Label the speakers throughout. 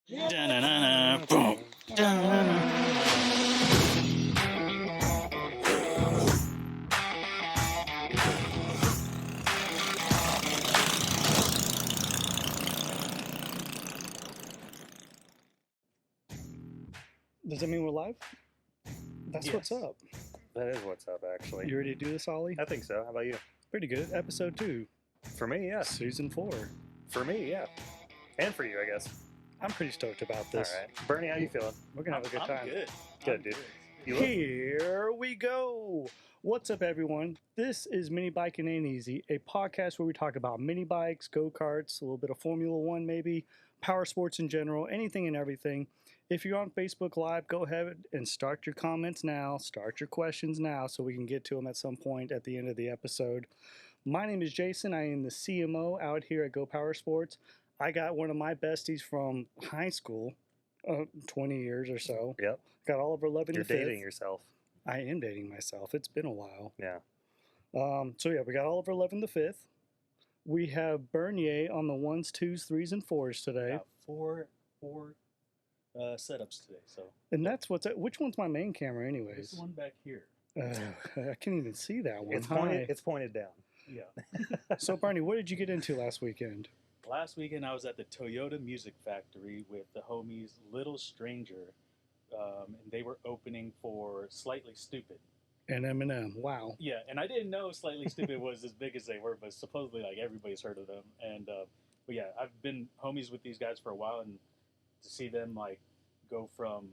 Speaker 1: Da-na-na-na, boom. Da-na-na.
Speaker 2: Does that mean we're live? That's what's
Speaker 3: Yes.
Speaker 2: up.
Speaker 3: That is what's up, actually.
Speaker 2: You ready to do this, Ollie?
Speaker 3: I think so. How about you?
Speaker 2: Pretty good. Episode 2,
Speaker 3: For me, yeah.
Speaker 2: Season 4.
Speaker 3: For me, yeah. And for you, I guess.
Speaker 2: I'm pretty stoked about this.
Speaker 3: All right. Bernie, how you feeling?
Speaker 2: We're going to have a good time.
Speaker 3: Good,
Speaker 1: I'm
Speaker 3: dude. You look...
Speaker 2: Here we go. What's up, everyone? This is Minibiking and Eazy, a podcast where we talk about mini bikes, go-karts, a little bit of Formula One maybe, power sports in general, anything and everything. If you're on Facebook Live, go ahead and start your comments now, start your questions now so we can get to them at some point at the end of the episode. My name is Jason. I am the CMO out here at GoPowerSports. I got one of my besties from high school, 20 years or so.
Speaker 3: Yep.
Speaker 2: Got Oliver Loving
Speaker 3: You're
Speaker 2: the Fifth.
Speaker 3: dating yourself.
Speaker 2: I am dating myself. It's been a while.
Speaker 3: Yeah.
Speaker 2: So yeah, we got Oliver Loving the Fifth. We have Bernier on the 1s, 2s, 3s, and 4s today.
Speaker 1: Got four setups today. So
Speaker 2: And that's what's which one's my main camera,
Speaker 1: this
Speaker 2: anyways?
Speaker 1: one back here.
Speaker 2: I can't even see that one.
Speaker 3: It's pointed down.
Speaker 1: Yeah.
Speaker 2: So Bernie, what did you get into last weekend?
Speaker 1: Last weekend I was at the Toyota Music Factory with the homies Little Stranger, and they were opening for Slightly Stupid.
Speaker 2: And Eminem. Wow.
Speaker 1: Yeah, and I didn't know Slightly Stupid was as big as they were, but supposedly like everybody's heard of them. And but yeah, I've been homies with these guys for a while, and to see them like go from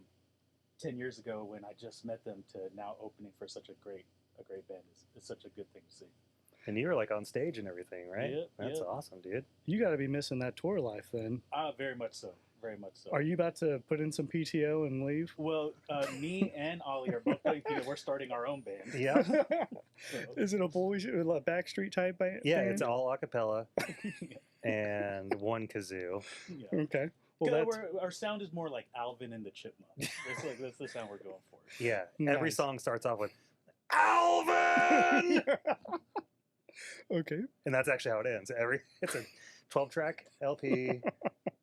Speaker 1: 10 years ago when I just met them to now opening for such a great band is such a good thing to see.
Speaker 3: And you were like on stage and everything, right?
Speaker 1: Yep,
Speaker 3: That's
Speaker 1: yep.
Speaker 3: awesome, dude.
Speaker 2: You got to be missing that tour life then.
Speaker 1: Very much so. Very much so.
Speaker 2: Are you about to put in some PTO and leave?
Speaker 1: Well, me and Ollie are both playing theater. We're starting our own band.
Speaker 3: Yeah.
Speaker 1: So,
Speaker 2: Is it a boys, a Backstreet type band?
Speaker 3: Yeah, it's all a cappella and one kazoo.
Speaker 1: yeah.
Speaker 2: Okay. Well, that's
Speaker 1: Our sound is more like Alvin and the Chipmunks. That's the sound we're going for.
Speaker 3: Yeah. Every
Speaker 2: Nice.
Speaker 3: song starts off with Alvin!
Speaker 2: okay.
Speaker 3: And that's actually how it ends. It's a 12-track LP.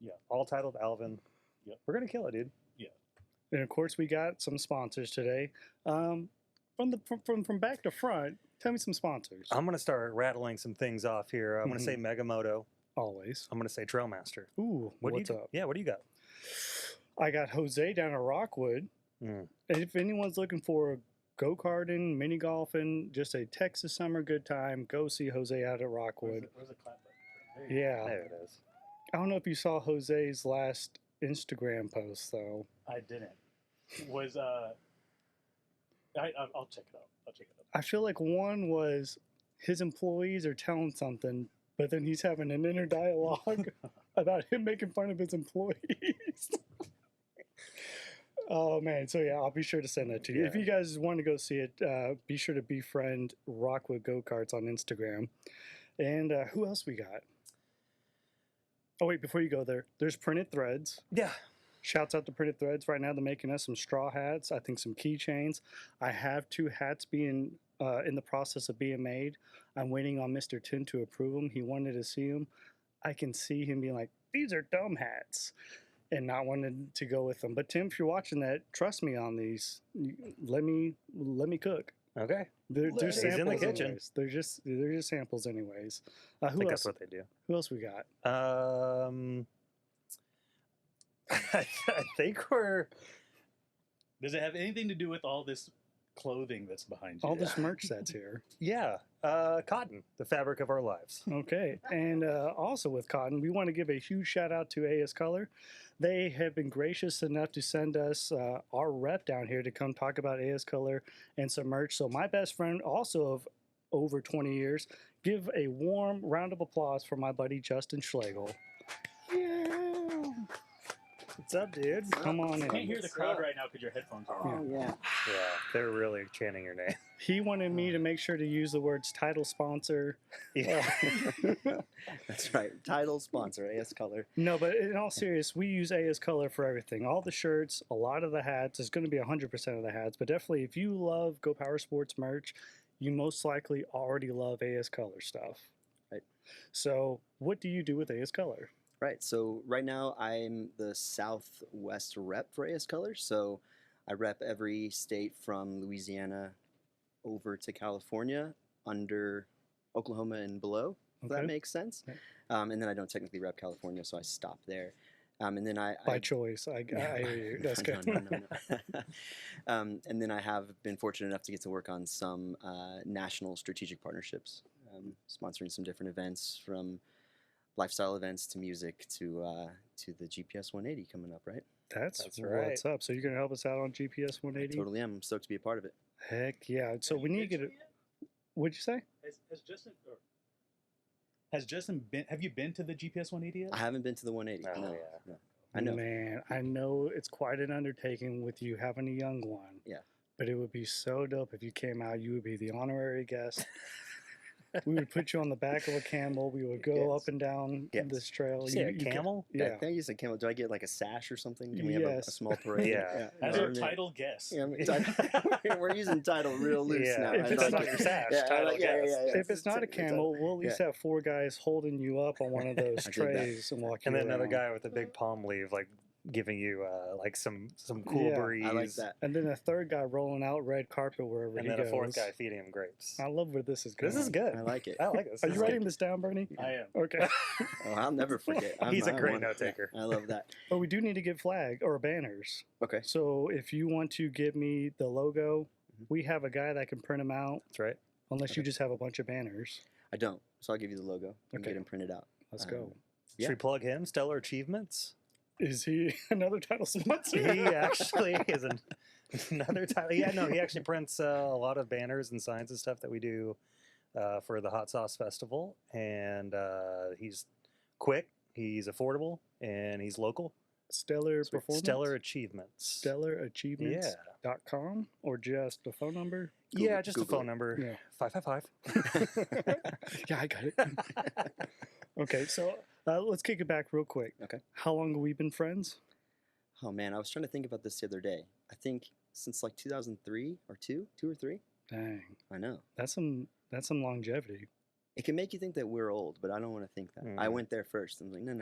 Speaker 1: Yeah.
Speaker 3: All titled Alvin.
Speaker 1: Yep.
Speaker 3: We're gonna kill it, dude.
Speaker 2: And of course, we got some sponsors today. From back to front, tell me some sponsors.
Speaker 3: I'm gonna start rattling some things off here. I'm gonna say Megamoto.
Speaker 2: Always.
Speaker 3: I'm gonna say Trailmaster.
Speaker 2: Ooh, what's up?
Speaker 3: Yeah, what do you got?
Speaker 2: I got Jose down at Rockwood.
Speaker 3: Mm.
Speaker 2: And if anyone's looking for go-karting, mini golfing, just a Texas summer good time, go see Jose out at Rockwood.
Speaker 1: Where's the clap button? There you
Speaker 2: Yeah.
Speaker 3: There it is.
Speaker 2: I don't know if you saw Jose's last Instagram post, though.
Speaker 1: go. I didn't. Was I'll check it out. I'll check it out.
Speaker 2: I feel like one was his employees are telling something, but then he's having an inner dialogue about him making fun of his employees. Oh, man. So, yeah, I'll be sure to send that to you.
Speaker 3: Yeah.
Speaker 2: If you guys want to go see it, be sure to befriend Rockwood Go-Karts on Instagram. And who else we got? Oh, wait, before you go there, there's Printed Threads.
Speaker 3: Yeah.
Speaker 2: Shouts out to Printed Threads. Right now, they're making us some straw hats. I think some keychains. I have 2 hats being in the process of being made. I'm waiting on Mr. Tim to approve them. He wanted to see them. I can see him being like, these are dumb hats, and not wanting to go with them. But Tim, if you're watching that, trust me on these. Let me cook.
Speaker 3: Okay.
Speaker 2: They're
Speaker 1: He's in the
Speaker 2: samples
Speaker 3: kitchen.
Speaker 2: anyways. They're just samples anyways.
Speaker 3: I
Speaker 2: Who
Speaker 3: think
Speaker 2: else?
Speaker 3: that's what they do.
Speaker 2: Who else we got?
Speaker 3: I think we're...
Speaker 1: Does it have anything to do with all this clothing that's behind you?
Speaker 2: All this merch that's here.
Speaker 3: Yeah. Cotton, the fabric of our lives.
Speaker 2: Okay, and also with Cotton, we want to give a huge shout out to AS Color. They have been gracious enough to send us our rep down here to come talk about AS Color and some merch. So my best friend, also of over 20 years, give a warm round of applause for my buddy Justin Schlegel. Yeah.
Speaker 3: What's up, dude?
Speaker 2: Come on
Speaker 1: I
Speaker 2: in.
Speaker 1: can't hear the crowd right now because your headphones are on.
Speaker 4: Oh, yeah.
Speaker 3: Yeah, they're really chanting your name.
Speaker 2: He wanted me to make sure to use the words title sponsor.
Speaker 3: Yeah.
Speaker 4: That's right. Title sponsor, AS Color.
Speaker 2: No, but in all seriousness, we use AS Color for everything. All the shirts, a lot of the hats. It's going to be 100% of the hats. But definitely, if you love Go Power Sports merch, you most likely already love AS Color stuff.
Speaker 4: Right.
Speaker 2: So what do you do with AS Color?
Speaker 4: Right. So right now I'm the Southwest rep for AS Colors. So I rep every state from Louisiana over to California under Oklahoma and below, if that
Speaker 2: Okay.
Speaker 4: makes sense.
Speaker 2: Yeah.
Speaker 4: And then I don't technically rep California, so I stop there. And then
Speaker 2: By choice. I hear you. That's good.
Speaker 4: No. And then I have been fortunate enough to get to work on some national strategic partnerships, sponsoring some different events, from lifestyle events to music to the GPS 180 coming up, right?
Speaker 2: That's
Speaker 3: That's
Speaker 2: what's up. So you're going to help us out on GPS 180?
Speaker 4: Totally am. I'm stoked to be a part of it.
Speaker 2: Heck yeah. So we need to get it. What'd you say?
Speaker 1: Has Justin been? Have you been to the GPS 180 yet?
Speaker 4: I haven't been to the 180.
Speaker 3: Oh,
Speaker 4: no,
Speaker 3: yeah.
Speaker 4: no. I know.
Speaker 2: Man, I know it's quite an undertaking with you having a young one.
Speaker 4: Yeah.
Speaker 2: But it would be so dope if you came out. You would be the honorary guest. We would put you on the back of a camel. We would go
Speaker 4: Yes.
Speaker 2: up and down
Speaker 4: Yes.
Speaker 2: this trail.
Speaker 3: You say a camel?
Speaker 4: I
Speaker 2: Yeah.
Speaker 4: think you said camel. Do I get like a sash or something? Can we have a
Speaker 2: Yes.
Speaker 4: small parade?
Speaker 3: Yeah.
Speaker 1: As
Speaker 4: Yeah,
Speaker 1: our title guest.
Speaker 4: Yeah, I mean, we're using title real loose
Speaker 3: Yeah.
Speaker 4: now.
Speaker 2: If
Speaker 4: I
Speaker 2: it's
Speaker 4: like
Speaker 2: not
Speaker 4: it.
Speaker 3: your sash,
Speaker 4: Yeah, I
Speaker 3: title
Speaker 4: like- yeah,
Speaker 3: guest.
Speaker 4: yeah, yeah.
Speaker 2: If it's not a camel, we'll at least have 4 guys holding you up on one of those
Speaker 4: I dig that.
Speaker 2: trays and walk you
Speaker 3: And then another
Speaker 2: around.
Speaker 3: guy with a big palm leaf, like giving you like some cool
Speaker 2: Yeah.
Speaker 3: breeze.
Speaker 4: I like that.
Speaker 2: And then a third guy rolling out red carpet wherever
Speaker 3: And
Speaker 2: he
Speaker 3: then
Speaker 2: goes.
Speaker 3: a fourth guy feeding him grapes.
Speaker 2: I love where this is going.
Speaker 3: This is good.
Speaker 4: I like it.
Speaker 3: I like this.
Speaker 2: Are
Speaker 3: This
Speaker 2: you
Speaker 3: is
Speaker 2: writing this down, Bernie?
Speaker 1: I am.
Speaker 2: Okay.
Speaker 4: Oh, I'll never forget.
Speaker 3: He's a
Speaker 4: I
Speaker 3: great
Speaker 4: want-
Speaker 3: note taker.
Speaker 4: I love that.
Speaker 2: But we do need to get flag or banners.
Speaker 4: Okay.
Speaker 2: So if you want to give me the logo,
Speaker 4: Mhm.
Speaker 2: we have a guy that can print them out.
Speaker 3: That's right.
Speaker 2: Unless you
Speaker 4: Okay.
Speaker 2: just have a bunch of banners.
Speaker 4: I don't, so I'll give you the logo and
Speaker 2: Okay.
Speaker 4: get them printed out.
Speaker 2: Let's
Speaker 4: Um,
Speaker 2: go.
Speaker 4: Yeah.
Speaker 3: Should we plug him? Stellar Achievements.
Speaker 2: Is he another title sponsor?
Speaker 3: He actually is another title. Yeah, no, he actually prints a lot of banners and signs and stuff that we do for the Hot Sauce Festival. And he's quick, he's affordable, and he's local.
Speaker 2: Stellar Performance?
Speaker 3: Stellar Achievements.
Speaker 2: StellarAchievements.com or just a phone number?
Speaker 3: Yeah, just
Speaker 4: Google
Speaker 3: a phone
Speaker 4: it.
Speaker 3: number.
Speaker 2: Yeah.
Speaker 3: 555.
Speaker 2: Yeah, I got it. Okay, so let's kick it back real quick.
Speaker 4: Okay.
Speaker 2: How long have we been friends?
Speaker 4: Oh man, I was trying to think about this the other day. I think since like 2003 or two or three.
Speaker 2: Dang,
Speaker 4: I know.
Speaker 2: that's some longevity.
Speaker 4: It can make you think that we're old, but I don't want to think that. I
Speaker 3: Mhm.
Speaker 4: went there first. I'm like, no.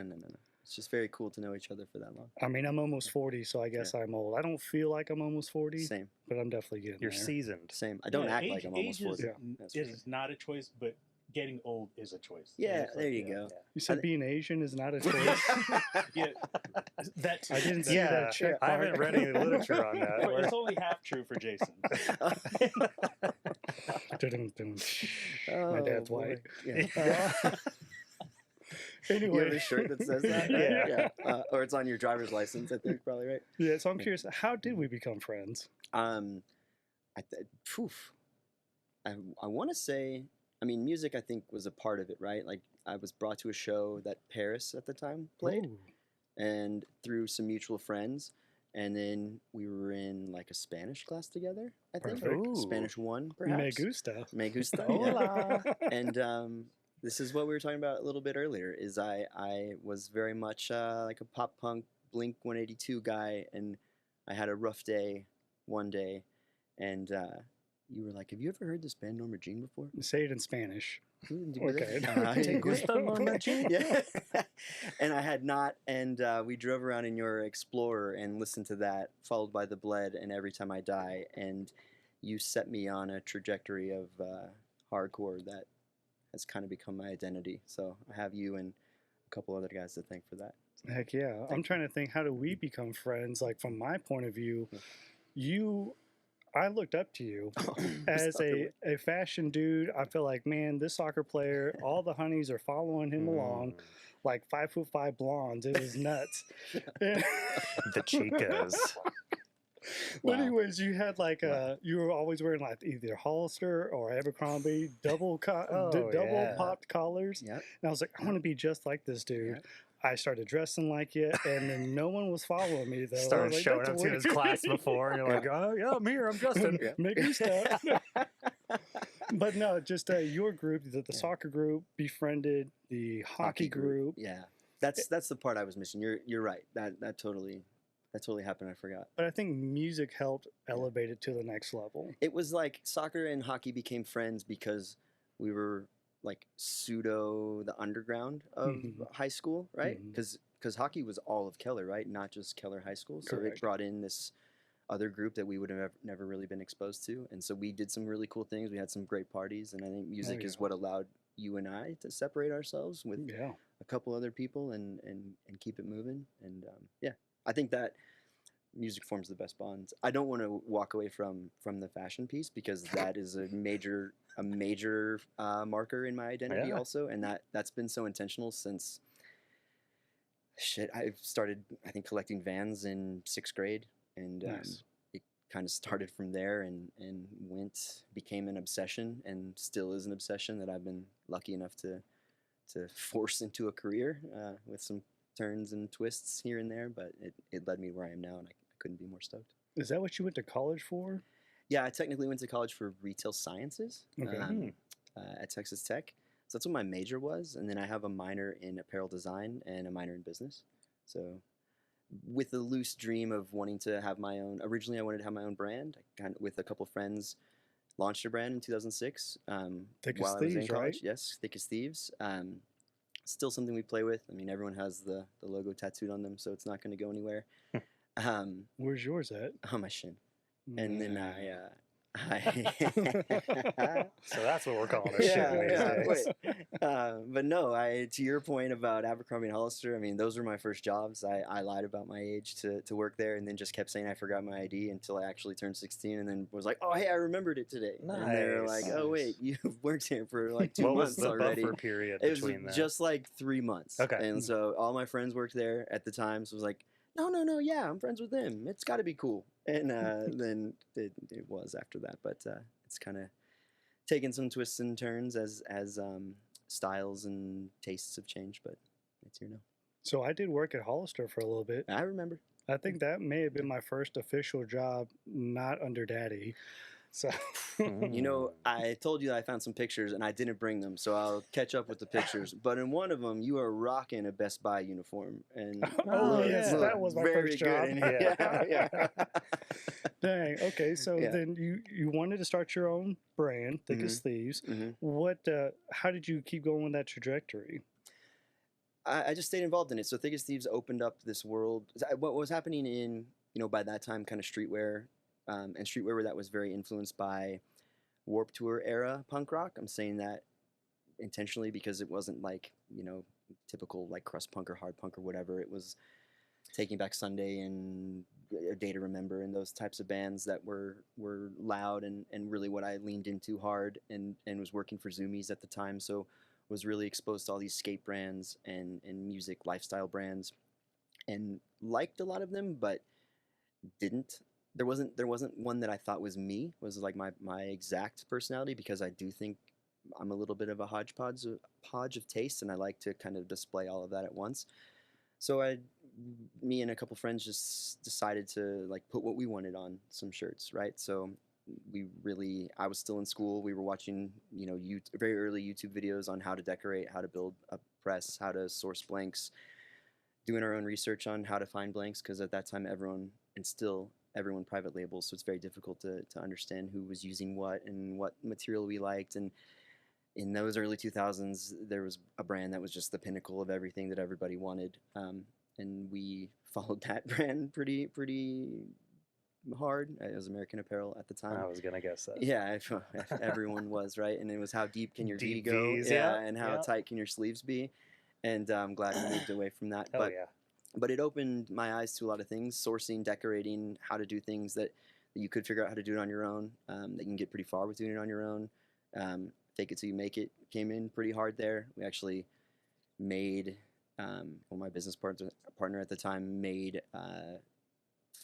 Speaker 4: It's just very cool to know each other for that long.
Speaker 2: I mean, I'm almost 40, so I guess I'm old. I don't feel like I'm almost 40,
Speaker 4: Same,
Speaker 2: but I'm definitely getting
Speaker 3: You're
Speaker 2: there.
Speaker 3: seasoned.
Speaker 4: same. I don't
Speaker 1: Yeah,
Speaker 4: act
Speaker 1: age,
Speaker 4: like I'm almost
Speaker 1: age
Speaker 4: 40.
Speaker 2: Yeah.
Speaker 4: That's for
Speaker 1: is not a choice, but getting old is a choice.
Speaker 4: Yeah,
Speaker 1: It's like,
Speaker 4: there you go.
Speaker 2: You said
Speaker 4: I-
Speaker 2: being Asian is not a choice.
Speaker 1: Yeah, that
Speaker 2: I didn't see
Speaker 3: Yeah,
Speaker 2: that check
Speaker 3: I haven't
Speaker 2: mark.
Speaker 3: read any literature on that.
Speaker 1: Well, it's only half true for Jason.
Speaker 2: Dun-dun-dun. My
Speaker 4: Oh,
Speaker 2: dad's
Speaker 4: boy.
Speaker 2: white.
Speaker 4: Yeah. You have
Speaker 2: Anyway,
Speaker 4: a shirt that says that?
Speaker 3: Yeah.
Speaker 4: Or it's on your driver's license, I think, probably, right?
Speaker 2: yeah. So I'm curious, how did we become friends?
Speaker 4: Poof. I want to say, I mean, music, I think, was a part of it, right? Like, I was brought to a show that Paris at the time played,
Speaker 2: Ooh,
Speaker 4: and through some mutual friends. And then we were in, like, a Spanish class together, I think.
Speaker 2: Perfect.
Speaker 3: Ooh.
Speaker 4: Spanish 1,
Speaker 2: me
Speaker 4: perhaps.
Speaker 2: gusta.
Speaker 4: Me gusta. yeah.
Speaker 3: Hola.
Speaker 4: And this is what we were talking about a little bit earlier, is I was very much like a pop punk Blink 182 guy, and I had a rough day one day, and you were like, have you ever heard this band Norma Jean before?
Speaker 2: Say it in Spanish. Okay.
Speaker 4: Te
Speaker 3: gusta Norma Jean?
Speaker 4: Yeah. And I had not, and we drove around in your Explorer and listened to that, followed by The Bled and Every Time I Die, and you set me on a trajectory of hardcore that has kind of become my identity. So I have you and a couple other guys to thank for that.
Speaker 2: Heck yeah. I'm trying to think, how do we become friends? Like, from my point of view, I looked up to you as a fashion dude. I feel like, man, this soccer player, all the honeys are following him along, like 5'5" blondes. It was nuts.
Speaker 3: The chicas.
Speaker 2: But
Speaker 4: Wow.
Speaker 2: anyways, you had like you were always wearing like either Hollister or Abercrombie double
Speaker 3: yeah.
Speaker 2: popped collars.
Speaker 4: Yep.
Speaker 2: And I was like, I want to be just like this dude.
Speaker 4: Yep.
Speaker 2: I started dressing like you, and then no one was following me though. I
Speaker 3: Started
Speaker 2: was like,
Speaker 3: showing
Speaker 2: "That's
Speaker 3: up to
Speaker 2: weird."
Speaker 3: his class before, and you're like, oh, yeah, I'm here, I'm Justin.
Speaker 4: Yeah.
Speaker 2: Make me stop. But no, just your group, the
Speaker 4: Yeah.
Speaker 2: soccer group, befriended the hockey group.
Speaker 4: Yeah. That's the part I was missing. You're right. That totally happened. I forgot.
Speaker 2: But I think music helped elevate it to the next level.
Speaker 4: It was like soccer and hockey became friends because we were like pseudo the underground of high school, right? Because hockey was all of Keller, right? Not just Keller High School. So
Speaker 2: Correct.
Speaker 4: it brought in this other group that we would have never really been exposed to. And so we did some really cool things. We had some great parties. And I think music is what allowed you and I to separate ourselves with a couple other people and keep it moving. And yeah, I think that music forms the best bonds. I don't want to walk away from the fashion piece because that is a major marker in my identity also. And that's been so intentional since I started, I think, collecting Vans in 6th grade. And it kind of started from there and became an obsession and still is an obsession that I've been lucky enough to force into a career with some turns and twists here and there. But it led me where I am now, and I couldn't be more stoked.
Speaker 2: Is that what you went to college for?
Speaker 4: Yeah, I technically went to college for retail sciences at Texas Tech. So that's what my major was. And then I have a minor in apparel design and a minor in business. So with a loose dream of wanting to have my own. Originally, I wanted to have my own brand. I kind of, with a couple friends, launched a brand in 2006.
Speaker 2: Thick
Speaker 4: while
Speaker 2: as
Speaker 4: I was in
Speaker 2: Thieves,
Speaker 4: college.
Speaker 2: right?
Speaker 4: Yes, Thick as Thieves. Still something we play with. I mean, everyone has the logo tattooed on them, so it's not going to go anywhere.
Speaker 2: Where's yours at?
Speaker 4: On my shin. And then I
Speaker 3: So that's what we're calling a shit these days.
Speaker 4: But no, to your point about Abercrombie and Hollister, I mean, those were my first jobs. I lied about my age to work there, and then just kept saying I forgot my ID until I actually turned 16, and then was like, oh, hey, I remembered it today.
Speaker 3: Nice.
Speaker 4: And they were like, oh, wait, you've worked here for like 2
Speaker 3: What was
Speaker 4: months
Speaker 3: the
Speaker 4: already.
Speaker 3: buffer period
Speaker 4: It was
Speaker 3: between that?
Speaker 4: just like 3 months.
Speaker 3: Okay.
Speaker 4: And so all my friends worked there at the time, so it was like, no, yeah, I'm friends with them. It's got to be cool. And then it was after that, but it's kind of taken some twists and turns as styles and tastes have changed, but it's here now.
Speaker 2: So I did work at Hollister for a little bit.
Speaker 4: I remember.
Speaker 2: I think that may have been my first official job, not under Daddy. So
Speaker 4: You know, I told you that I found some pictures and I didn't bring them, so I'll catch up with the pictures. But in one of them, you are rocking a Best Buy uniform, and
Speaker 2: yes, that was my
Speaker 4: very
Speaker 2: first
Speaker 4: good
Speaker 2: job.
Speaker 4: in here. Yeah.
Speaker 2: Dang. Okay, so then you wanted to start your own brand, Thick as Thieves. What? How did you keep going with that trajectory?
Speaker 4: I just stayed involved in it. So Thick as Thieves opened up this world. What was happening in, by that time, kind of streetwear, and streetwear that was very influenced by Warped Tour era punk rock. I'm saying that intentionally because it wasn't like, typical like crust punk or hard punk or whatever. It was Taking Back Sunday and A Day to Remember and those types of bands that were loud and really what I leaned into hard and was working for Zoomies at the time. So was really exposed to all these skate brands and music lifestyle brands and liked a lot of them, but didn't. There wasn't one that I thought was me, was like my exact personality, because I do think I'm a little bit of a hodgepodge of taste, and I like to kind of display all of that at once. So me and a couple friends just decided to like put what we wanted on some shirts, right? So I was still in school. We were watching, very early YouTube videos on how to decorate, how to build a press, how to source blanks, doing our own research on how to find blanks, because at that time everyone private labels, so it's very difficult to understand who was using what and what material we liked. And in those early 2000s, there was a brand that was just the pinnacle of everything that everybody wanted, and we followed that brand pretty hard. It was American Apparel at the time.
Speaker 3: I was gonna guess that.
Speaker 4: Yeah, if everyone was, right? And it was how deep can your V
Speaker 3: Deep
Speaker 4: go,
Speaker 3: Vs,
Speaker 4: and how tight can your sleeves be. And I'm glad we moved away from that.
Speaker 3: Hell yeah.
Speaker 4: But it opened my eyes to a lot of things: sourcing, decorating, how to do things that you could figure out how to do it on your own. That you can get pretty far with doing it on your own. Fake it till you make it came in pretty hard there. We actually made, my business partner at the time made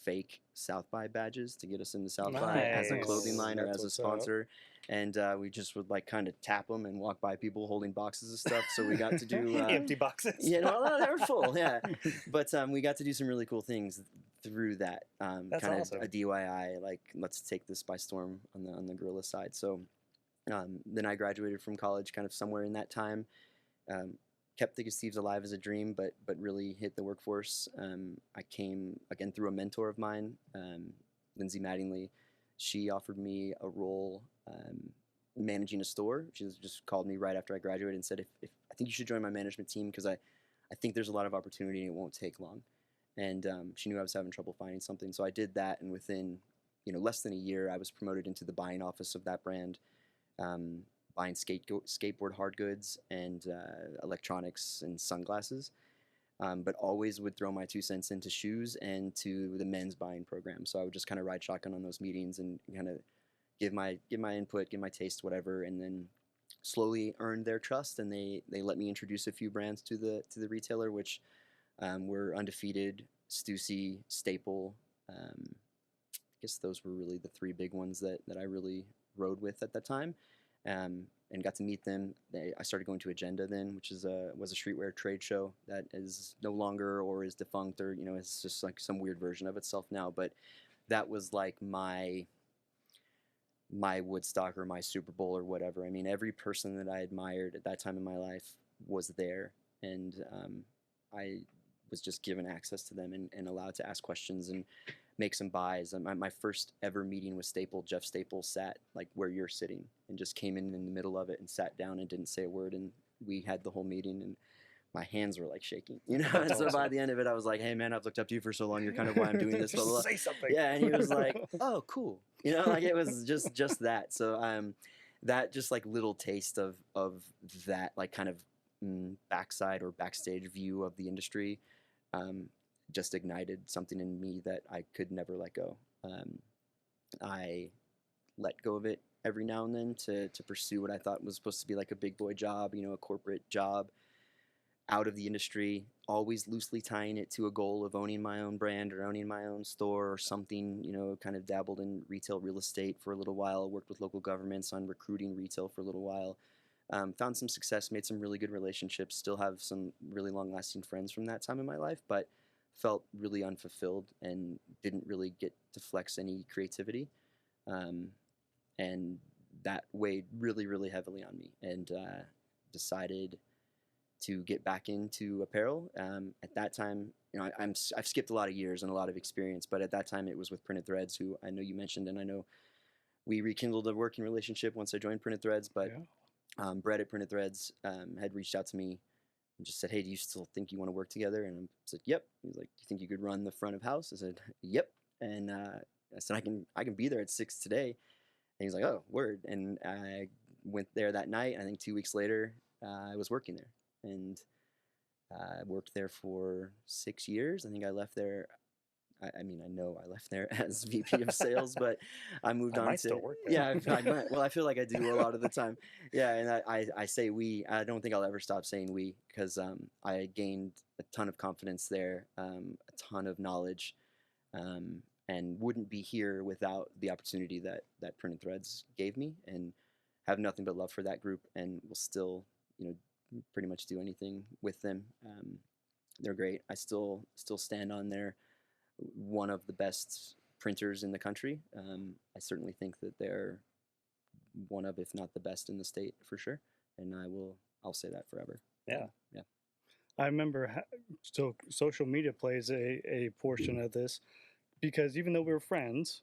Speaker 4: fake South by badges to get us into South by as a clothing line or as a sponsor. And we just would like kind of tap them and walk by people holding boxes of stuff. So we got to do
Speaker 3: empty boxes.
Speaker 4: Yeah, no, they were full. Yeah, but we got to do some really cool things through that.
Speaker 3: That's
Speaker 4: kind
Speaker 3: awesome.
Speaker 4: of a DIY, like let's take this by storm on the guerrilla side. So then I graduated from college, kind of somewhere in that time. Kept Thick as Thieves alive as a dream, but really hit the workforce. I came again through a mentor of mine, Lindsay Mattingly. She offered me a role managing a store. She just called me right after I graduated and said, if I think you should join my management team because I think there's a lot of opportunity and it won't take long. And she knew I was having trouble finding something. So I did that, and within less than a year, I was promoted into the buying office of that brand, buying skateboard hard goods and electronics and sunglasses. But always would throw my 2 cents into shoes and to the men's buying program. So I would just kind of ride shotgun on those meetings and kind of give my input, give my taste, whatever, and then slowly earned their trust. And they let me introduce a few brands to the retailer, which were Undefeated, Stussy, Staple. I guess those were really the 3 big ones that I really rode with at that time. And got to meet them. I started going to Agenda then, which was a streetwear trade show that is no longer or is defunct or it's just like some weird version of itself now. But that was like my Woodstock or my Super Bowl or whatever. I mean, every person that I admired at that time in my life was there, and I was just given access to them and allowed to ask questions and make some buys. My first ever meeting with Staple, Jeff Staple sat like where you're sitting and just came in the middle of it and sat down and didn't say a word, and we had the whole meeting, and my hands were like shaking, and so by the end of it I was like, hey man, I've looked up to you for so long, you're kind of why I'm doing this.
Speaker 3: Just say something.
Speaker 4: Yeah, and he was like, oh cool, like it was just that. So that just like little taste of that like kind of backside or backstage view of the industry just ignited something in me that I could never let go. I let go of it every now and then to pursue what I thought was supposed to be like a big boy job, a corporate job out of the industry, always loosely tying it to a goal of owning my own brand or owning my own store or something, kind of dabbled in retail real estate for a little while, worked with local governments on recruiting retail for a little while. Found some success, made some really good relationships, still have some really long-lasting friends from that time in my life, but felt really unfulfilled and didn't really get to flex any creativity. And that weighed really, really heavily on me, and decided to get back into apparel. At that time, I've skipped a lot of years and a lot of experience, but at that time it was with Printed Threads, who I know you mentioned, and I know we rekindled a working relationship once I joined Printed Threads, but yeah. Brett at Printed Threads had reached out to me and just said, hey, do you still think you want to work together? And I said, yep. He's like, do you think you could run the front of house? I said, yep. And I said, I can be there at 6 today. And he's like, oh, word. And I went there that night. I think 2 weeks later, I was working there. And I worked there for 6 years. I think I left there. I know I left there as VP of sales, but I moved on to.
Speaker 3: Still work there.
Speaker 4: Yeah, I might. Well, I feel like I do a lot of the time. Yeah, and I say we. I don't think I'll ever stop saying we, because I gained a ton of confidence there, a ton of knowledge, and wouldn't be here without the opportunity that Printed Threads gave me, and have nothing but love for that group, and will still, pretty much do anything with them. They're great. I still stand on their one of the best printers in the country. I certainly think that they're one of, if not the best in the state for sure. And I'll say that forever.
Speaker 3: Yeah.
Speaker 4: Yeah.
Speaker 2: I remember, so social media plays a portion of this, because even though we were friends,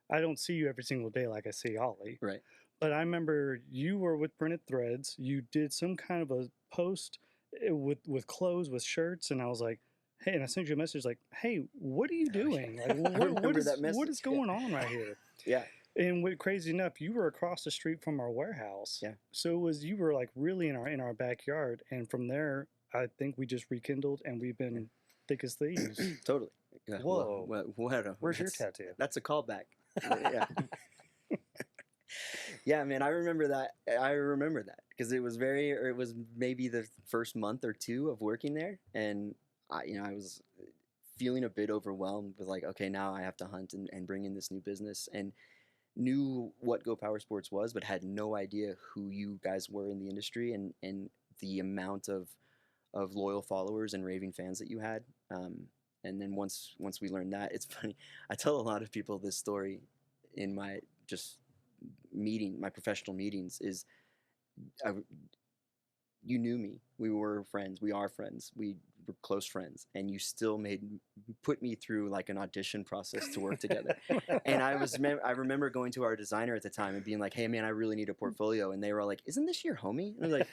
Speaker 2: I don't see you every single day like I see Ollie.
Speaker 4: Right.
Speaker 2: But I remember you were with Printed Threads. You did some kind of a post with clothes, with shirts, and I was like, hey, and I sent you a message like, hey, what are you doing? Like, what is going on right here?
Speaker 4: Yeah.
Speaker 2: And crazy enough, you were across the street from our warehouse.
Speaker 4: Yeah.
Speaker 2: So you were like really in our backyard, and from there, I think we just rekindled, and we've been thick as thieves.
Speaker 4: Totally. Yeah.
Speaker 3: Whoa.
Speaker 4: Where's
Speaker 3: your tattoo?
Speaker 4: That's a callback. Yeah. Yeah, man, I remember that because it was maybe the first month or two of working there, and I was feeling a bit overwhelmed with like, okay, now I have to hunt and bring in this new business, and knew what GoPowerSports was, but had no idea who you guys were in the industry and the amount of loyal followers and raving fans that you had. And then once we learned that, it's funny. I tell a lot of people this story in my my professional meetings, is you knew me. We were friends. We are friends. We were close friends, and you still put me through like an audition process to work together. And I remember going to our designer at the time and being like, "Hey man, I really need a portfolio," and they were all like, "Isn't this your homie?" And I was like,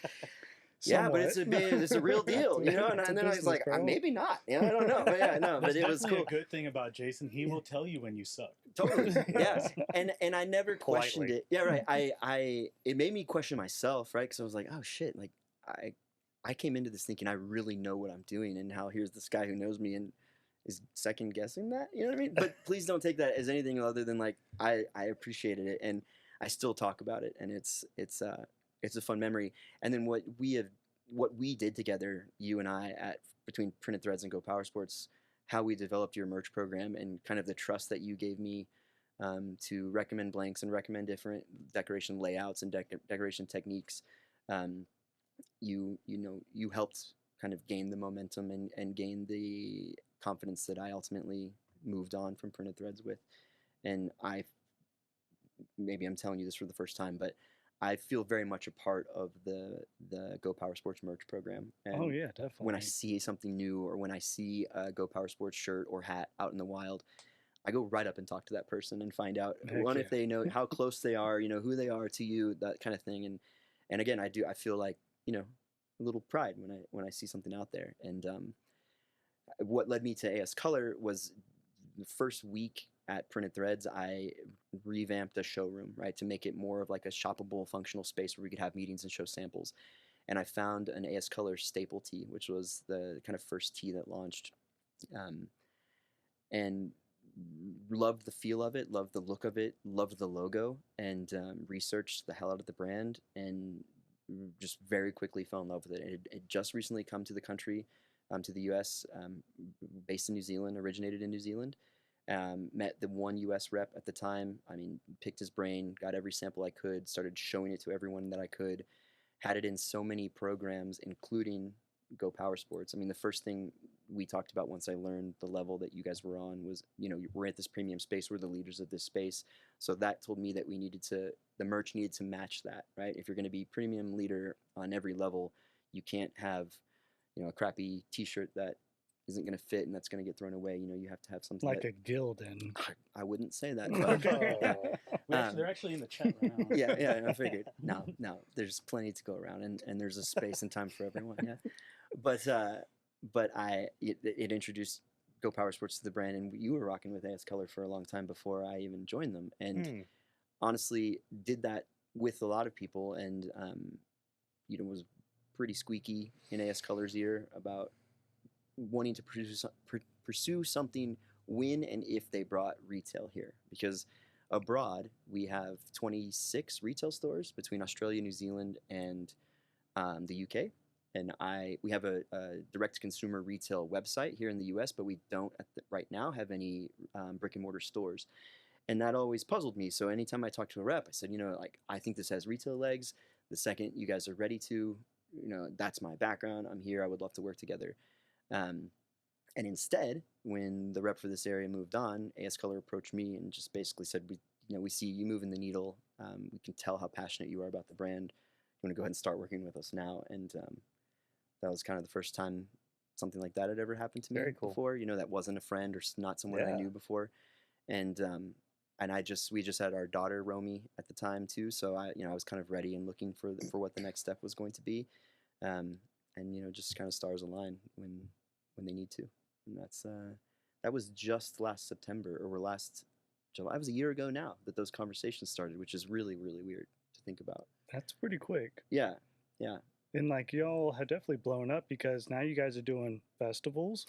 Speaker 4: "Yeah, but it's a real deal, you know." And then I was like, "Maybe not, you know, I don't know." But yeah, no, but it was cool.
Speaker 1: A good thing about Jason, he will tell you when you suck.
Speaker 4: Totally, yes. And I never questioned it. Yeah, right. It made me question myself, right? Because I was like, "Oh shit!" Like I came into this thinking I really know what I'm doing, and how here's this guy who knows me and is second guessing that. You know what I mean? But please don't take that as anything other than like I appreciated it, and I still talk about it, and it's a fun memory. And then what we did together, you and I, between Printed Threads and GoPowerSports, how we developed your merch program, and kind of the trust that you gave me to recommend blanks and recommend different decoration layouts and decoration techniques. You helped kind of gain the momentum and gain the confidence that I ultimately moved on from Printed Threads with. And maybe I'm telling you this for the first time, but I feel very much a part of the GoPowerSports merch program. And
Speaker 2: oh yeah, definitely.
Speaker 4: When I see something new, or when I see a GoPowerSports shirt or hat out in the wild, I go right up and talk to that person and find out if they know how close they are, who they are to you, that kind of thing. And again, I feel like, a little pride when I see something out there. And what led me to AS Color was the first week at Printed Threads, I revamped the showroom, right, to make it more of like a shoppable, functional space where we could have meetings and show samples. And I found an AS Color staple tee, which was the kind of first tee that launched, and loved the feel of it, loved the look of it, loved the logo, and researched the hell out of the brand, and just very quickly fell in love with it. It had just recently come to the country, to the U.S., based in New Zealand, originated in New Zealand. Met the one U.S. rep at the time. I mean, picked his brain, got every sample I could, started showing it to everyone that I could, had it in so many programs, including GoPowerSports. I mean, the first thing we talked about once I learned the level that you guys were on was, we're at this premium space, we're the leaders of this space. So that told me that the merch needed to match that, right? If you're going to be premium leader on every level, you can't have, a crappy t-shirt that isn't going to fit and that's going to get thrown away. You have to have something
Speaker 2: like a Gildan.
Speaker 4: I wouldn't say that.
Speaker 1: They're actually in the chat right now.
Speaker 4: Yeah, I figured. No, there's plenty to go around, and there's a space and time for everyone. Yeah, but it introduced GoPowerSports to the brand, and you were rocking with AS Color for a long time before I even joined them, and honestly did that with a lot of people, and was pretty squeaky in AS Color's ear about wanting to pursue something when and if they brought retail here, because abroad we have 26 retail stores between Australia, New Zealand, and the UK, and we have a direct-to-consumer retail website here in the US, but we don't right now have any brick and mortar stores, and that always puzzled me. So anytime I talked to a rep, I said, I think this has retail legs. The second you guys are ready to, that's my background. I'm here. I would love to work together. And instead, when the rep for this area moved on, AS Color approached me and just basically said, we see you moving the needle. We can tell how passionate you are about the brand. You want to go ahead and start working with us now. And that was kind of the first time something like that had ever happened to me before. That wasn't a friend or not someone I knew before. And we just had our daughter Romy at the time too. So I was kind of ready and looking for what the next step was going to be. And just kind of stars align when they need to. And that was just last September, or last July. It was a year ago now that those conversations started, which is really, really weird to think about.
Speaker 2: That's pretty quick.
Speaker 4: Yeah.
Speaker 2: And y'all have definitely blown up, because now you guys are doing festivals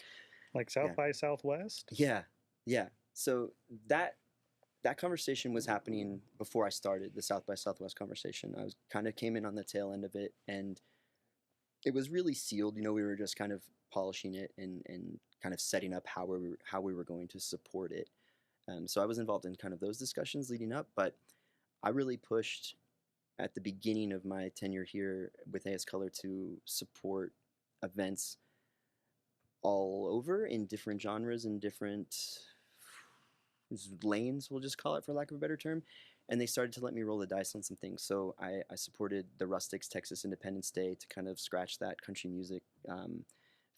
Speaker 2: like South by Southwest.
Speaker 4: Yeah. So that conversation was happening before I started the South by Southwest conversation. I was kind of came in on the tail end of it, and it was really sealed. We were just kind of polishing it and kind of setting up how we were going to support it. So I was involved in kind of those discussions leading up, but I really pushed at the beginning of my tenure here with AS Color to support events all over in different genres and different lanes, we'll just call it for lack of a better term. And they started to let me roll the dice on some things. So I supported the Rustics Texas Independence Day to kind of scratch that country music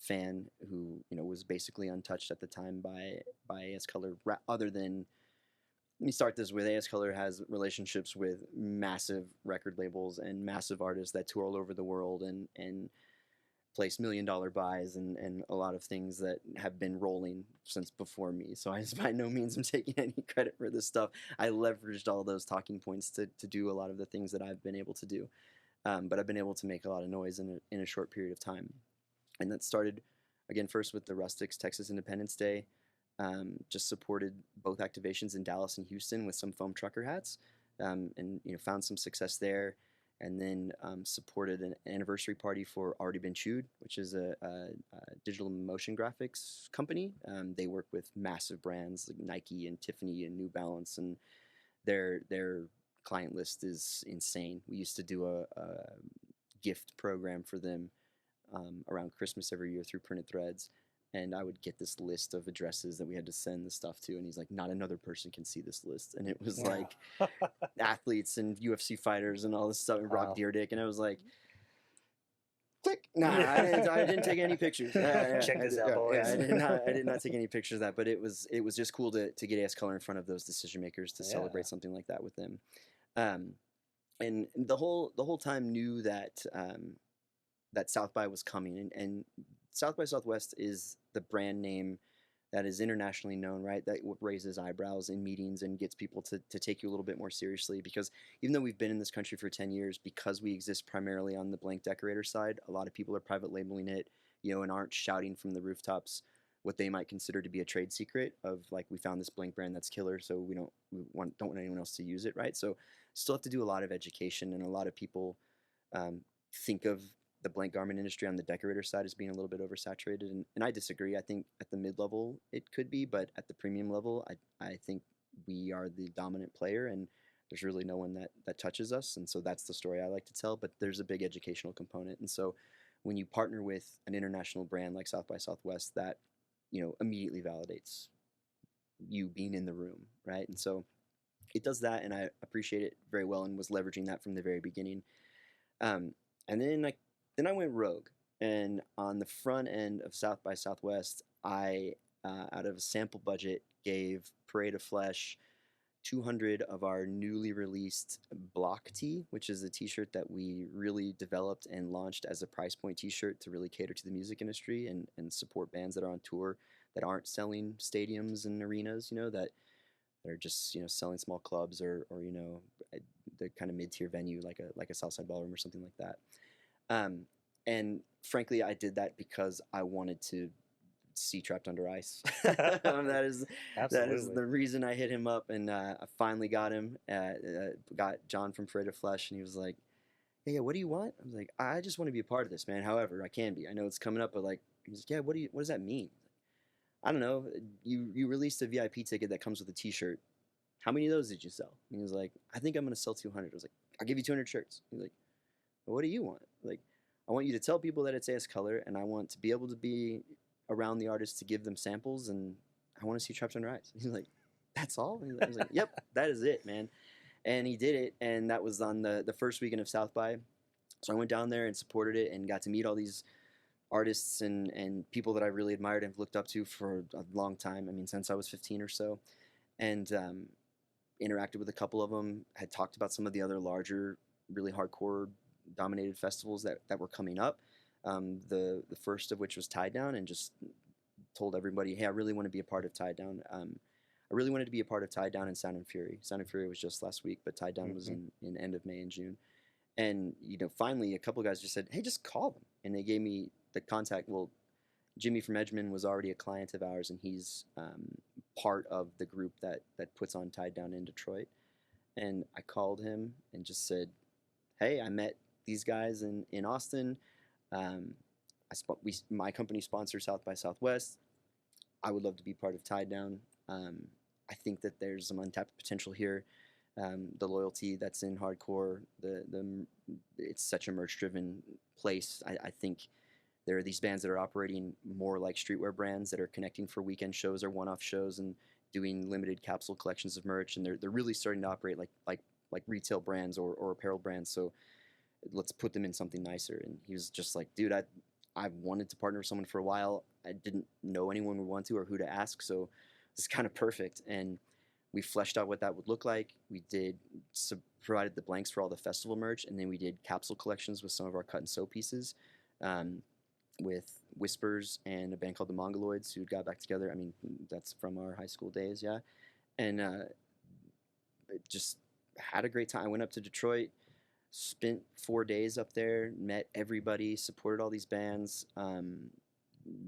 Speaker 4: fan who was basically untouched at the time by AS Color. Other than, let me start this with, AS Color has relationships with massive record labels and massive artists that tour all over the world and place $1 million buys and a lot of things that have been rolling since before me. So I by no means am taking any credit for this stuff. I leveraged all those talking points to do a lot of the things that I've been able to do. But I've been able to make a lot of noise in a short period of time. And that started, again, first with the Rustics Texas Independence Day. Just supported both activations in Dallas and Houston with some foam trucker hats, and found some success there. And then supported an anniversary party for Already Been Chewed, which is a digital motion graphics company. They work with massive brands like Nike and Tiffany and New Balance, and their client list is insane. We used to do a gift program for them around Christmas every year through Printed Threads. And I would get this list of addresses that we had to send the stuff to. And he's like, not another person can see this list. And it was like athletes and UFC fighters and all this stuff, and Rob Deerdick. And I was like, click. Nah, I didn't take any pictures.
Speaker 3: Check this out, boys.
Speaker 4: I did not take any pictures of that. But it was just cool to get AS Color in front of those decision makers to celebrate something like that with them. And the whole time knew that that South by was coming. And South by Southwest is the brand name that is internationally known, right? That raises eyebrows in meetings and gets people to take you a little bit more seriously. Because even though we've been in this country for 10 years, because we exist primarily on the blank decorator side, a lot of people are private labeling it, and aren't shouting from the rooftops what they might consider to be a trade secret of, like, we found this blank brand that's killer, so we don't want anyone else to use it, right? So still have to do a lot of education, and a lot of people think of the blank garment industry on the decorator side as being a little bit oversaturated, and I disagree. I think at the mid-level it could be, but at the premium level, I think we are the dominant player, and there's really no one that touches us, and so that's the story I like to tell, but there's a big educational component. And so when you partner with an international brand like South by Southwest, that immediately validates you being in the room, right? And so it does that, and I appreciate it very well, and was leveraging that from the very beginning. And then I went rogue, and on the front end of South by Southwest, I, out of a sample budget, gave Parade of Flesh 200 of our newly released block tee, which is a t-shirt that we really developed and launched as a price point t-shirt to really cater to the music industry and support bands that are on tour that aren't selling stadiums and arenas, that are just selling small clubs or the kind of mid-tier venue like a Southside Ballroom or something like that. And frankly, I did that because I wanted to see Trapped Under Ice. That is the reason I hit him up, and I finally got him. Got John from Parade of Flesh, and he was like, "Hey, yeah, what do you want?" I was like, "I just want to be a part of this, man. However, I can be. I know it's coming up, but like," he's like, "Yeah, what does that mean?" I don't know. You released a VIP ticket that comes with a T-shirt. How many of those did you sell? And he was like, "I think I'm gonna sell 200." I was like, "I'll give you 200 shirts." He's like, "Well, what do you want?" Like, I want you to tell people that it's AS Color, and I want to be able to be around the artists to give them samples, and I want to see Trapped Under Ice. He's like, "That's all?" I was like, "Yep, that is it, man." And he did it, and that was on the first weekend of South by. So I went down there and supported it and got to meet all these artists and people that I really admired and looked up to for a long time. I mean, since I was 15 or so. And interacted with a couple of them, had talked about some of the other larger, really hardcore dominated festivals that were coming up. The first of which was Tied Down, and just told everybody, hey, I really want to be a part of Tied Down. I really wanted to be a part of Tied Down and Sound and Fury. Sound and Fury was just last week, but Tied Down was in end of May and June. And finally a couple of guys just said, hey, just call them. And they gave me the contact. Well, Jimmy from Edgemon was already a client of ours, and he's part of the group that puts on Tied Down in Detroit. And I called him and just said, hey, I met these guys in Austin. My company sponsors South by Southwest. I would love to be part of Tied Down. I think that there's some untapped potential here. The loyalty that's in hardcore, it's such a merch-driven place. I think there are these bands that are operating more like streetwear brands that are connecting for weekend shows or one-off shows and doing limited capsule collections of merch, and they're really starting to operate like retail brands or apparel brands. So let's put them in something nicer. And he was just like, dude, I've wanted to partner with someone for a while. I didn't know anyone would want to or who to ask, so it's kind of perfect. And we fleshed out what that would look like. We provided the blanks for all the festival merch, and then we did capsule collections with some of our cut and sew pieces, with Whispers and a band called the Mongoloids who got back together. I mean, that's from our high school days, yeah. And just had a great time. I went up to Detroit, spent 4 days up there, met everybody, supported all these bands.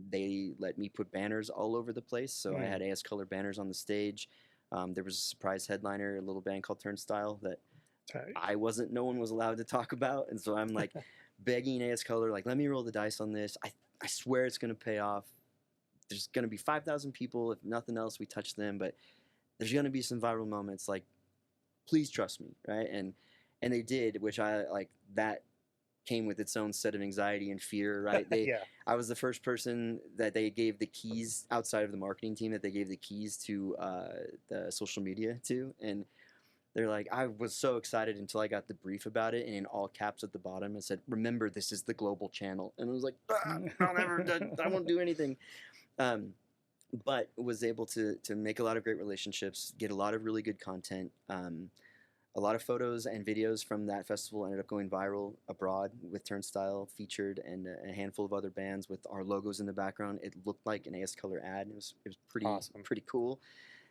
Speaker 4: They let me put banners all over the place, so I had AS Color banners on the stage. There was a surprise headliner, a little band called Turnstile that no one was allowed to talk about, and so I'm like begging AS Color, like, let me roll the dice on this. I swear it's gonna pay off. There's gonna be 5,000 people, if nothing else, we touch them, but there's gonna be some viral moments. Like, please trust me, right? And they did, which I like. That came with its own set of anxiety and fear, right? I was the first person that they gave the keys, outside of the marketing team, that they gave the keys to the social media to. And they're like, I was so excited until I got the brief about it, and in all caps at the bottom it said, remember, this is the global channel. And I was like, I won't do anything. But was able to make a lot of great relationships, get a lot of really good content. A lot of photos and videos from that festival ended up going viral abroad, with Turnstile featured and a handful of other bands with our logos in the background. It looked like an AS Color ad. It was pretty awesome. Pretty cool.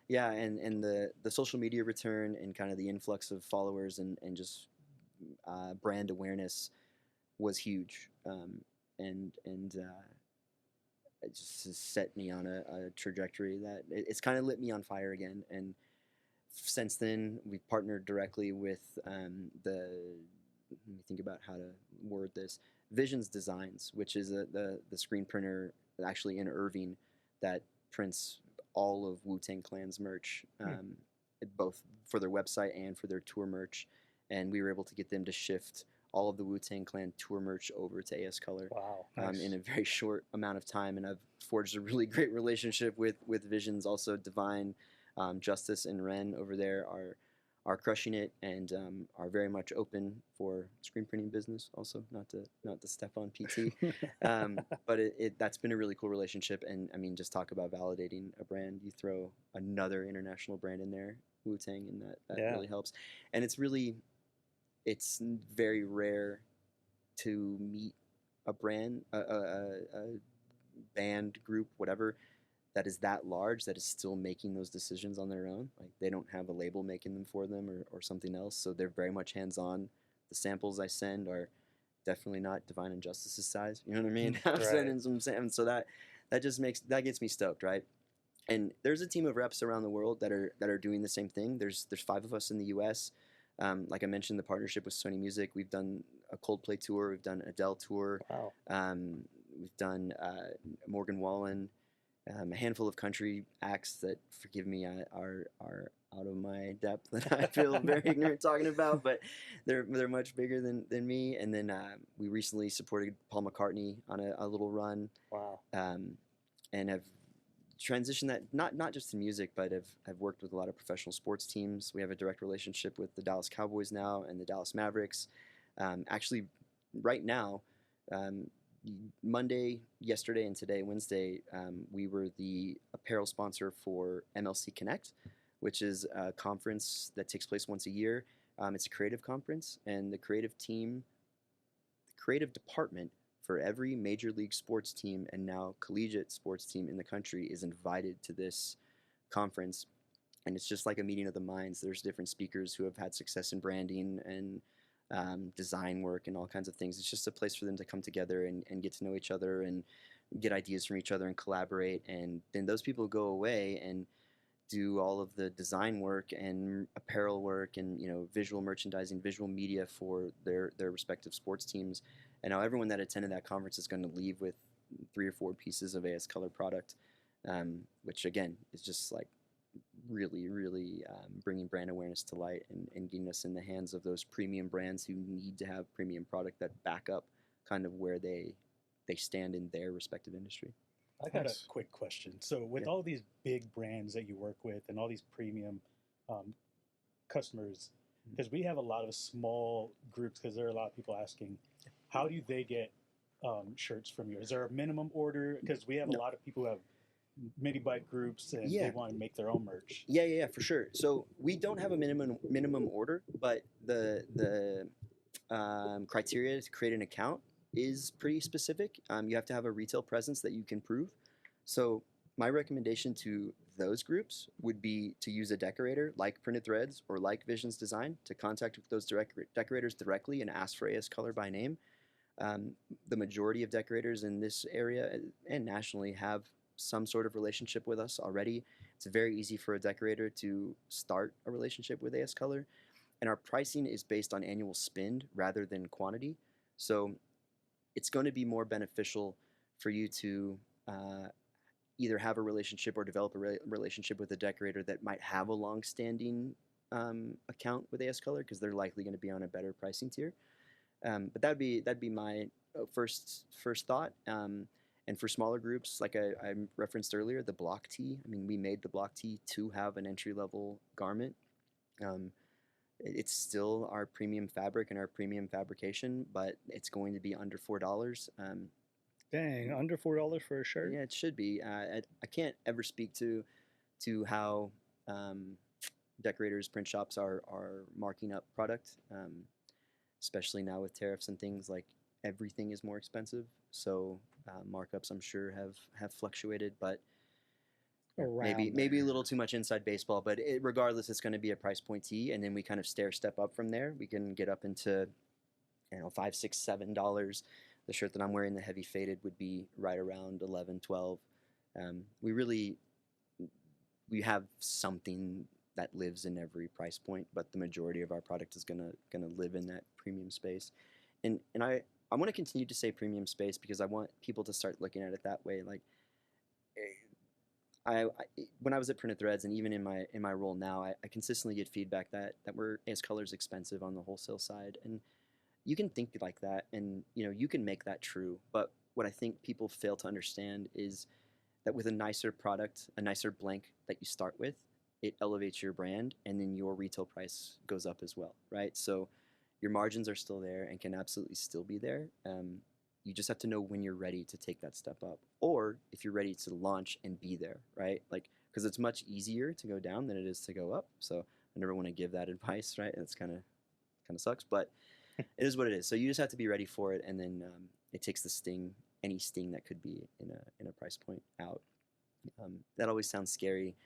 Speaker 4: Yeah, and the social media return and kind of the influx of followers and just brand awareness was huge. It just set me on a trajectory that it's kind of lit me on fire again. And since then, we've partnered directly with let me think about how to word this, Visions Designs, which is the screen printer actually in Irving that prints all of Wu-Tang Clan's merch, both for their website and for their tour merch. And we were able to get them to shift all of the Wu-Tang Clan tour merch over to AS Color. Wow, nice. In a very short amount of time. And I've forged a really great relationship with Visions. Also, Divine, Justice, and Ren over there are crushing it, and are very much open for screen printing business. Also, not to step on PT, but that's been a really cool relationship. And I mean, just talk about validating a brand. You throw another international brand in there, Wu-Tang, and that really helps. And it's very rare to meet a brand, a band group, whatever, that is that large, that is still making those decisions on their own. Like, they don't have a label making them for them or something else. So they're very much hands-on. The samples I send are definitely not Divine and Justice's size. You know what I mean? I'm sending some samples. So that gets me stoked, right? And there's a team of reps around the world that are doing the same thing. There's 5 of us in the U.S. Like I mentioned, the partnership with Sony Music. We've done a Coldplay tour. We've done an Adele tour. Wow. We've done Morgan Wallen. A handful of country acts that, forgive me, are out of my depth, that I feel very ignorant talking about, but they're much bigger than me. And then we recently supported Paul McCartney on a little run. Wow. And have transitioned that not just to music, but have worked with a lot of professional sports teams. We have a direct relationship with the Dallas Cowboys now and the Dallas Mavericks. Actually, right now, Monday, yesterday, and today, Wednesday, we were the apparel sponsor for MLC Connect, which is a conference that takes place once a year. It's a creative conference, and the creative department for every major league sports team and now collegiate sports team in the country is invited to this conference. And it's just like a meeting of the minds. There's different speakers who have had success in branding and design work and all kinds of things. It's just a place for them to come together and get to know each other and get ideas from each other and collaborate. And then those people go away and do all of the design work and apparel work and visual merchandising, visual media for their respective sports teams. And now everyone that attended that conference is going to leave with 3 or 4 pieces of AS Color product, which again is just like really, really bringing brand awareness to light and getting us in the hands of those premium brands who need to have premium product that back up kind of where they stand in their respective industry.
Speaker 1: I got a quick question. So with all these big brands that you work with and all these premium customers, because we have a lot of small groups, because there are a lot of people asking, how do they get shirts from you? Is there a minimum order? Because we have
Speaker 4: No.
Speaker 1: a lot of people who have mini bike groups and
Speaker 4: Yeah.
Speaker 1: they want to make their own merch.
Speaker 4: Yeah, for sure. So we don't have a minimum order, but the criteria to create an account is pretty specific. You have to have a retail presence that you can prove. So my recommendation to those groups would be to use a decorator like Printed Threads or like Visions Design to contact with those decorators directly and ask for AS Color by name. The majority of decorators in this area and nationally have some sort of relationship with us already. It's very easy for a decorator to start a relationship with AS Color, and our pricing is based on annual spend rather than quantity. So it's going to be more beneficial for you to either have a relationship or develop a relationship with a decorator that might have a long-standing account with AS Color, because they're likely going to be on a better pricing tier. But that'd be my first thought. And for smaller groups, like I referenced earlier, the block tee. I mean, we made the block tee to have an entry-level garment. It's still our premium fabric and our premium fabrication, but it's going to be under $4.
Speaker 2: Dang, under $4 for a shirt?
Speaker 4: Yeah, it should be. I can't ever speak to how decorators, print shops are marking up product, especially now with tariffs and things. Like, everything is more expensive, so markups, I'm sure, have fluctuated, but maybe a little too much inside baseball. But regardless, it's going to be a price point tee, and then we kind of step up from there. We can get up into, $5, $6, $7. The shirt that I'm wearing, the heavy faded, would be right around 11, 12. We have something that lives in every price point, but the majority of our product is gonna live in that premium space. And I want to continue to say premium space because I want people to start looking at it that way. Like, when I was at Printed Threads, and even in my role now, I consistently get feedback that we're AS Color's expensive on the wholesale side, and you can think like that, and you can make that true. But what I think people fail to understand is that with a nicer product, a nicer blank that you start with, it elevates your brand, and then your retail price goes up as well, right? So your margins are still there and can absolutely still be there. You just have to know when you're ready to take that step up, or if you're ready to launch and be there, right? Like, because it's much easier to go down than it is to go up. So I never want to give that advice, right? It's kind of sucks, but it is what it is. So you just have to be ready for it, and then it takes the sting, any sting that could be in a price point, out. That always sounds scary.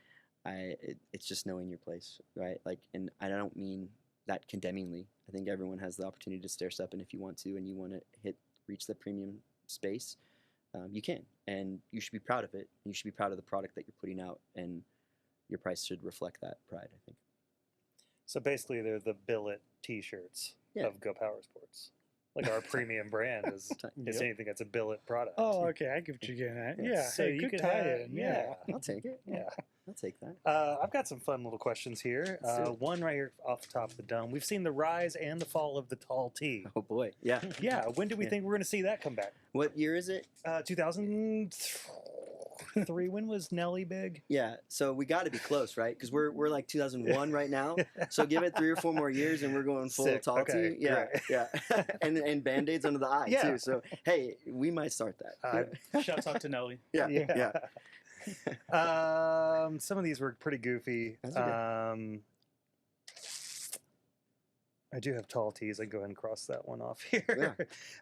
Speaker 4: It's just knowing your place, right? Like, and I don't mean that condemningly. I think everyone has the opportunity to stair step, and if you want to, and you want to reach the premium space, you can, and you should be proud of it. You should be proud of the product that you're putting out, and your price should reflect that pride, I think.
Speaker 3: So basically, they're the billet T-shirts of GoPowerSports. Like, our premium brand is anything that's a billet product.
Speaker 2: Oh, okay, I get what you're getting at. Yeah,
Speaker 3: So
Speaker 2: hey,
Speaker 3: you
Speaker 2: good
Speaker 3: could
Speaker 2: tie-in.
Speaker 3: yeah.
Speaker 4: I'll take it.
Speaker 3: Yeah.
Speaker 4: I'll take that.
Speaker 3: I've got some fun little questions here.
Speaker 4: Let's do it.
Speaker 3: One right here off the top of the dome. We've seen the rise and the fall of the tall tee.
Speaker 4: Oh boy, yeah.
Speaker 3: Yeah, when do we think we're going to see that come back?
Speaker 4: What year is it?
Speaker 3: 2003. When was Nelly big?
Speaker 4: Yeah, so we got to be close, right? Because we're like 2001 right now. So give it 3 or 4 more years, and we're going full
Speaker 3: Sick.
Speaker 4: tall
Speaker 3: Okay,
Speaker 4: tee. Yeah,
Speaker 3: great.
Speaker 4: yeah, and Band-Aids under the eye too. So hey, we might start that.
Speaker 1: Shouts out to Nelly.
Speaker 4: yeah.
Speaker 3: Some of these were pretty goofy.
Speaker 4: That's okay.
Speaker 3: I do have tall tees. I can go ahead and cross that one off here.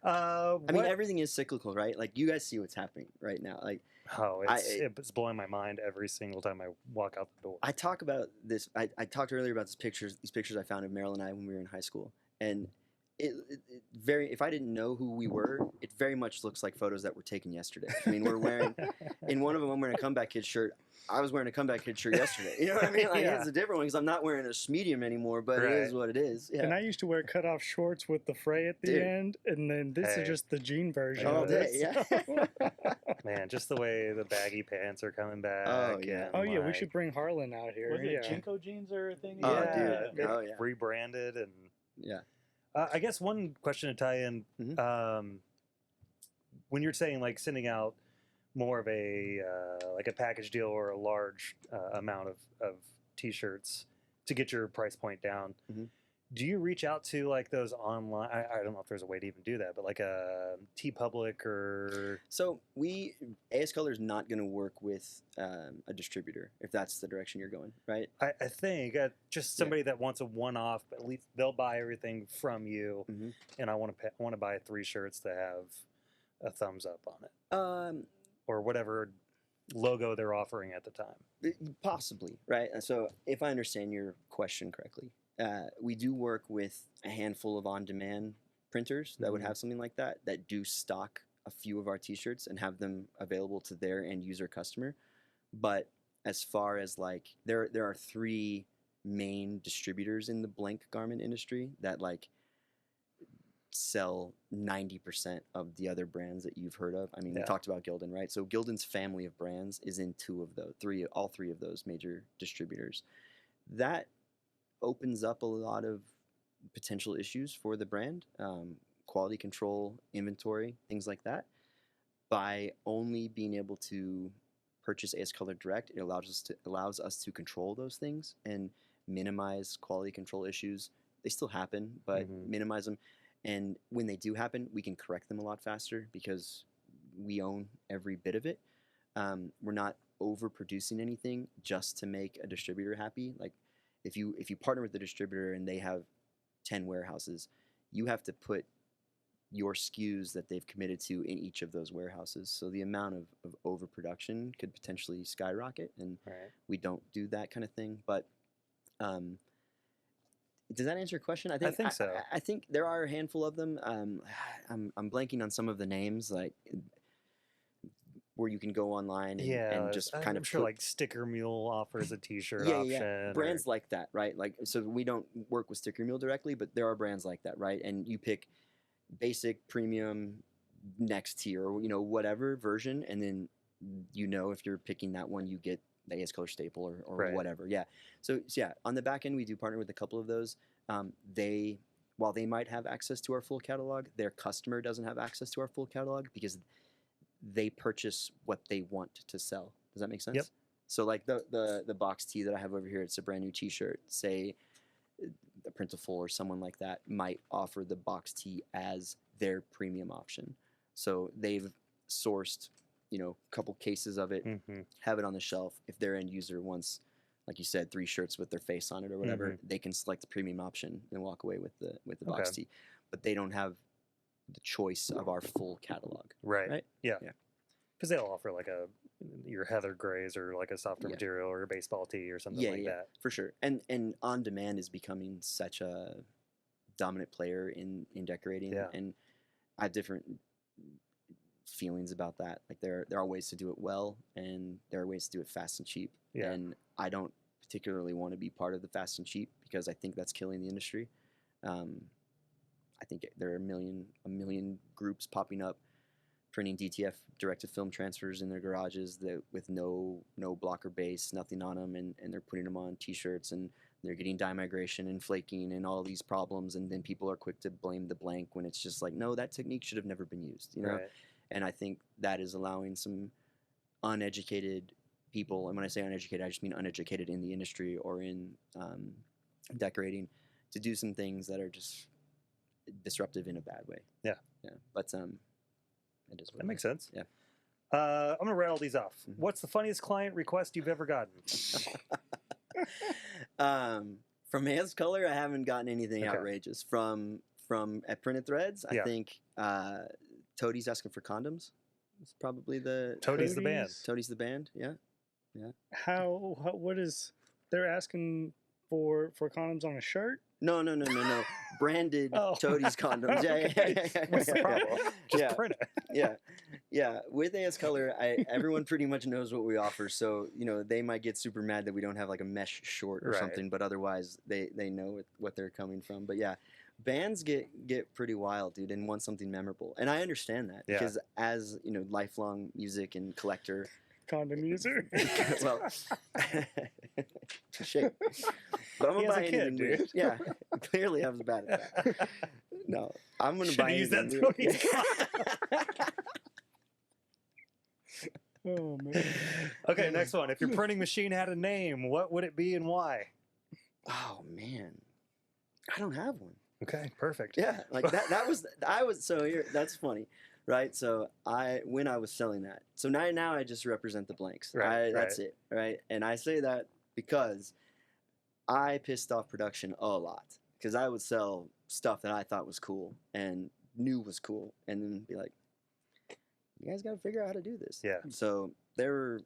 Speaker 4: I mean, everything is cyclical, right? Like, you guys see what's happening right now. Like,
Speaker 3: it's blowing my mind every single time I walk out the door.
Speaker 4: I talk about this. I talked earlier about these pictures I found of Meryl and I when we were in high school, and if I didn't know who we were, it very much looks like photos that were taken yesterday. I mean, we're wearing, in one of them, I'm wearing a Comeback Kid shirt. I was wearing a Comeback Kid shirt yesterday. You know what I mean? Like, it's a different one because I'm not wearing a medium anymore, but it is what it is. Yeah.
Speaker 2: And I used to wear cutoff shorts with the fray at the end, and then this is just the jean version.
Speaker 4: All
Speaker 2: of
Speaker 4: day,
Speaker 2: this.
Speaker 4: yeah.
Speaker 3: Man, just the way the baggy pants are coming back.
Speaker 4: Oh, yeah.
Speaker 2: Oh, yeah, we should bring Harlan out here.
Speaker 1: Was it Jinko jeans or a thing?
Speaker 4: Oh,
Speaker 3: dude.
Speaker 4: Oh, yeah.
Speaker 3: Rebranded and...
Speaker 4: Yeah.
Speaker 3: I guess one question to tie in, when you're saying, like, sending out more of a like a package deal or a large amount of T-shirts to get your price point down, Do you reach out to like those online? I don't know if there's a way to even do that, but like a T-Public or
Speaker 4: So AS Color is not going to work with a distributor if that's the direction you're going, right?
Speaker 3: I think just somebody that wants a one-off, but at least they'll buy everything from you,
Speaker 4: Mm-hmm.
Speaker 3: and I want to buy 3 shirts that have a thumbs up on it, or whatever logo they're offering at the time.
Speaker 4: Possibly, right? So if I understand your question correctly, we do work with a handful of on-demand printers that would have something like that do stock a few of our t-shirts and have them available to their end user customer. But as far as like there are 3 main distributors in the blank garment industry that like sell 90% of the other brands that you've heard of. I mean, we talked about Gildan, right? So Gildan's family of brands is in 2 of those, all 3 of those major distributors. That opens up a lot of potential issues for the brand, quality control, inventory, things like that. By only being able to purchase AS Color direct, it allows us to control those things and minimize quality control issues. They still happen, but minimize them. And when they do happen, we can correct them a lot faster because we own every bit of it. We're not overproducing anything just to make a distributor happy. Like if you partner with the distributor and they have 10 warehouses, you have to put your SKUs that they've committed to in each of those warehouses. So the amount of overproduction could potentially skyrocket, and we don't do that kind of thing. But does that answer your question? I think so. I think there are a handful of them. I'm blanking on some of the names, like where you can go online and just kind of
Speaker 3: sure like Sticker Mule offers a t-shirt option.
Speaker 4: Yeah. Brands like that, right? Like, so we don't work with Sticker Mule directly, but there are brands like that, right? And you pick basic, premium, next tier, or whatever version, and then if you're picking that one, you get the AS Color staple or whatever. Yeah. So yeah, on the back end, we do partner with a couple of those. While they might have access to our full catalog, their customer doesn't have access to our full catalog because they purchase what they want to sell. Does that make sense? Yep. So like the box tee that I have over here, it's a brand new t-shirt. Say the Printful or someone like that might offer the box tee as their premium option. So they've sourced, a couple cases of it, have it on the shelf. If their end user wants, like you said, 3 shirts with their face on it or whatever, they can select the premium option and walk away with the box tee. But they don't have the choice of our full catalog.
Speaker 3: Right? Yeah. Because they'll offer like your heather grays or like a softer material or a baseball tee or something like that.
Speaker 4: For sure. And on demand is becoming such a dominant player in decorating. Yeah. And I have different feelings about that. Like there are ways to do it well, and there are ways to do it fast and cheap. Yeah. And I don't particularly want to be part of the fast and cheap because I think that's killing the industry. I think there are a million groups popping up printing DTF direct-to-film transfers in their garages with no blocker base, nothing on them, and they're putting them on T-shirts, and they're getting dye migration and flaking and all these problems, and then people are quick to blame the blank when it's just like, no, that technique should have never been used, Right. And I think that is allowing some uneducated people, and when I say uneducated, I just mean uneducated in the industry or in decorating, to do some things that are just disruptive in a bad way. Yeah. But
Speaker 3: that makes sense.
Speaker 4: Yeah.
Speaker 3: I'm gonna rattle these off. What's the funniest client request you've ever gotten?
Speaker 4: From AS Color, I haven't gotten anything outrageous. From at Printed Threads, I think Toadie's asking for condoms. It's probably the
Speaker 3: Toadie's the band.
Speaker 4: Toadie's the band. Yeah.
Speaker 2: How what is they're asking for condoms on a shirt?
Speaker 4: No. Branded Toadie's condoms. Yeah.
Speaker 3: What's the problem? Just print it.
Speaker 4: Yeah. With AS Color, everyone pretty much knows what we offer. So, they might get super mad that we don't have like a mesh short or something, but otherwise they know what they're coming from. But yeah, bands get pretty wild, dude, and want something memorable. And I understand that because as, lifelong music and collector,
Speaker 2: condom user.
Speaker 4: Well, shit. But I'm gonna buy anything weird. Yeah, clearly I was bad at that. No, I'm gonna buy anything weird.
Speaker 2: Oh man.
Speaker 3: Okay, next one. If your printing machine had a name, what would it be and why?
Speaker 4: Oh man. I don't have one.
Speaker 3: Okay, perfect.
Speaker 4: Yeah, like that was so here. That's funny, right? So when I was selling that, so now I just represent the blanks.
Speaker 3: Right,
Speaker 4: That's it, right? And I say that because I pissed off production a lot because I would sell stuff that I thought was cool and knew was cool, and then be like, "You guys got to figure out how to do this."
Speaker 3: Yeah.
Speaker 4: So there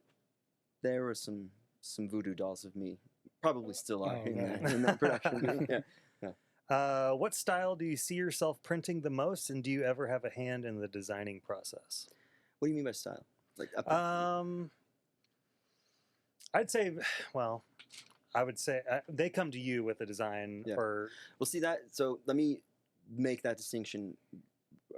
Speaker 4: were some voodoo dolls of me, probably still are in that production. Yeah.
Speaker 3: What style do you see yourself printing the most, and do you ever have a hand in the designing process?
Speaker 4: What do you mean by style? Like
Speaker 3: I'd say, well, I would say they come to you with a design, or
Speaker 4: well, see that. So let me make that distinction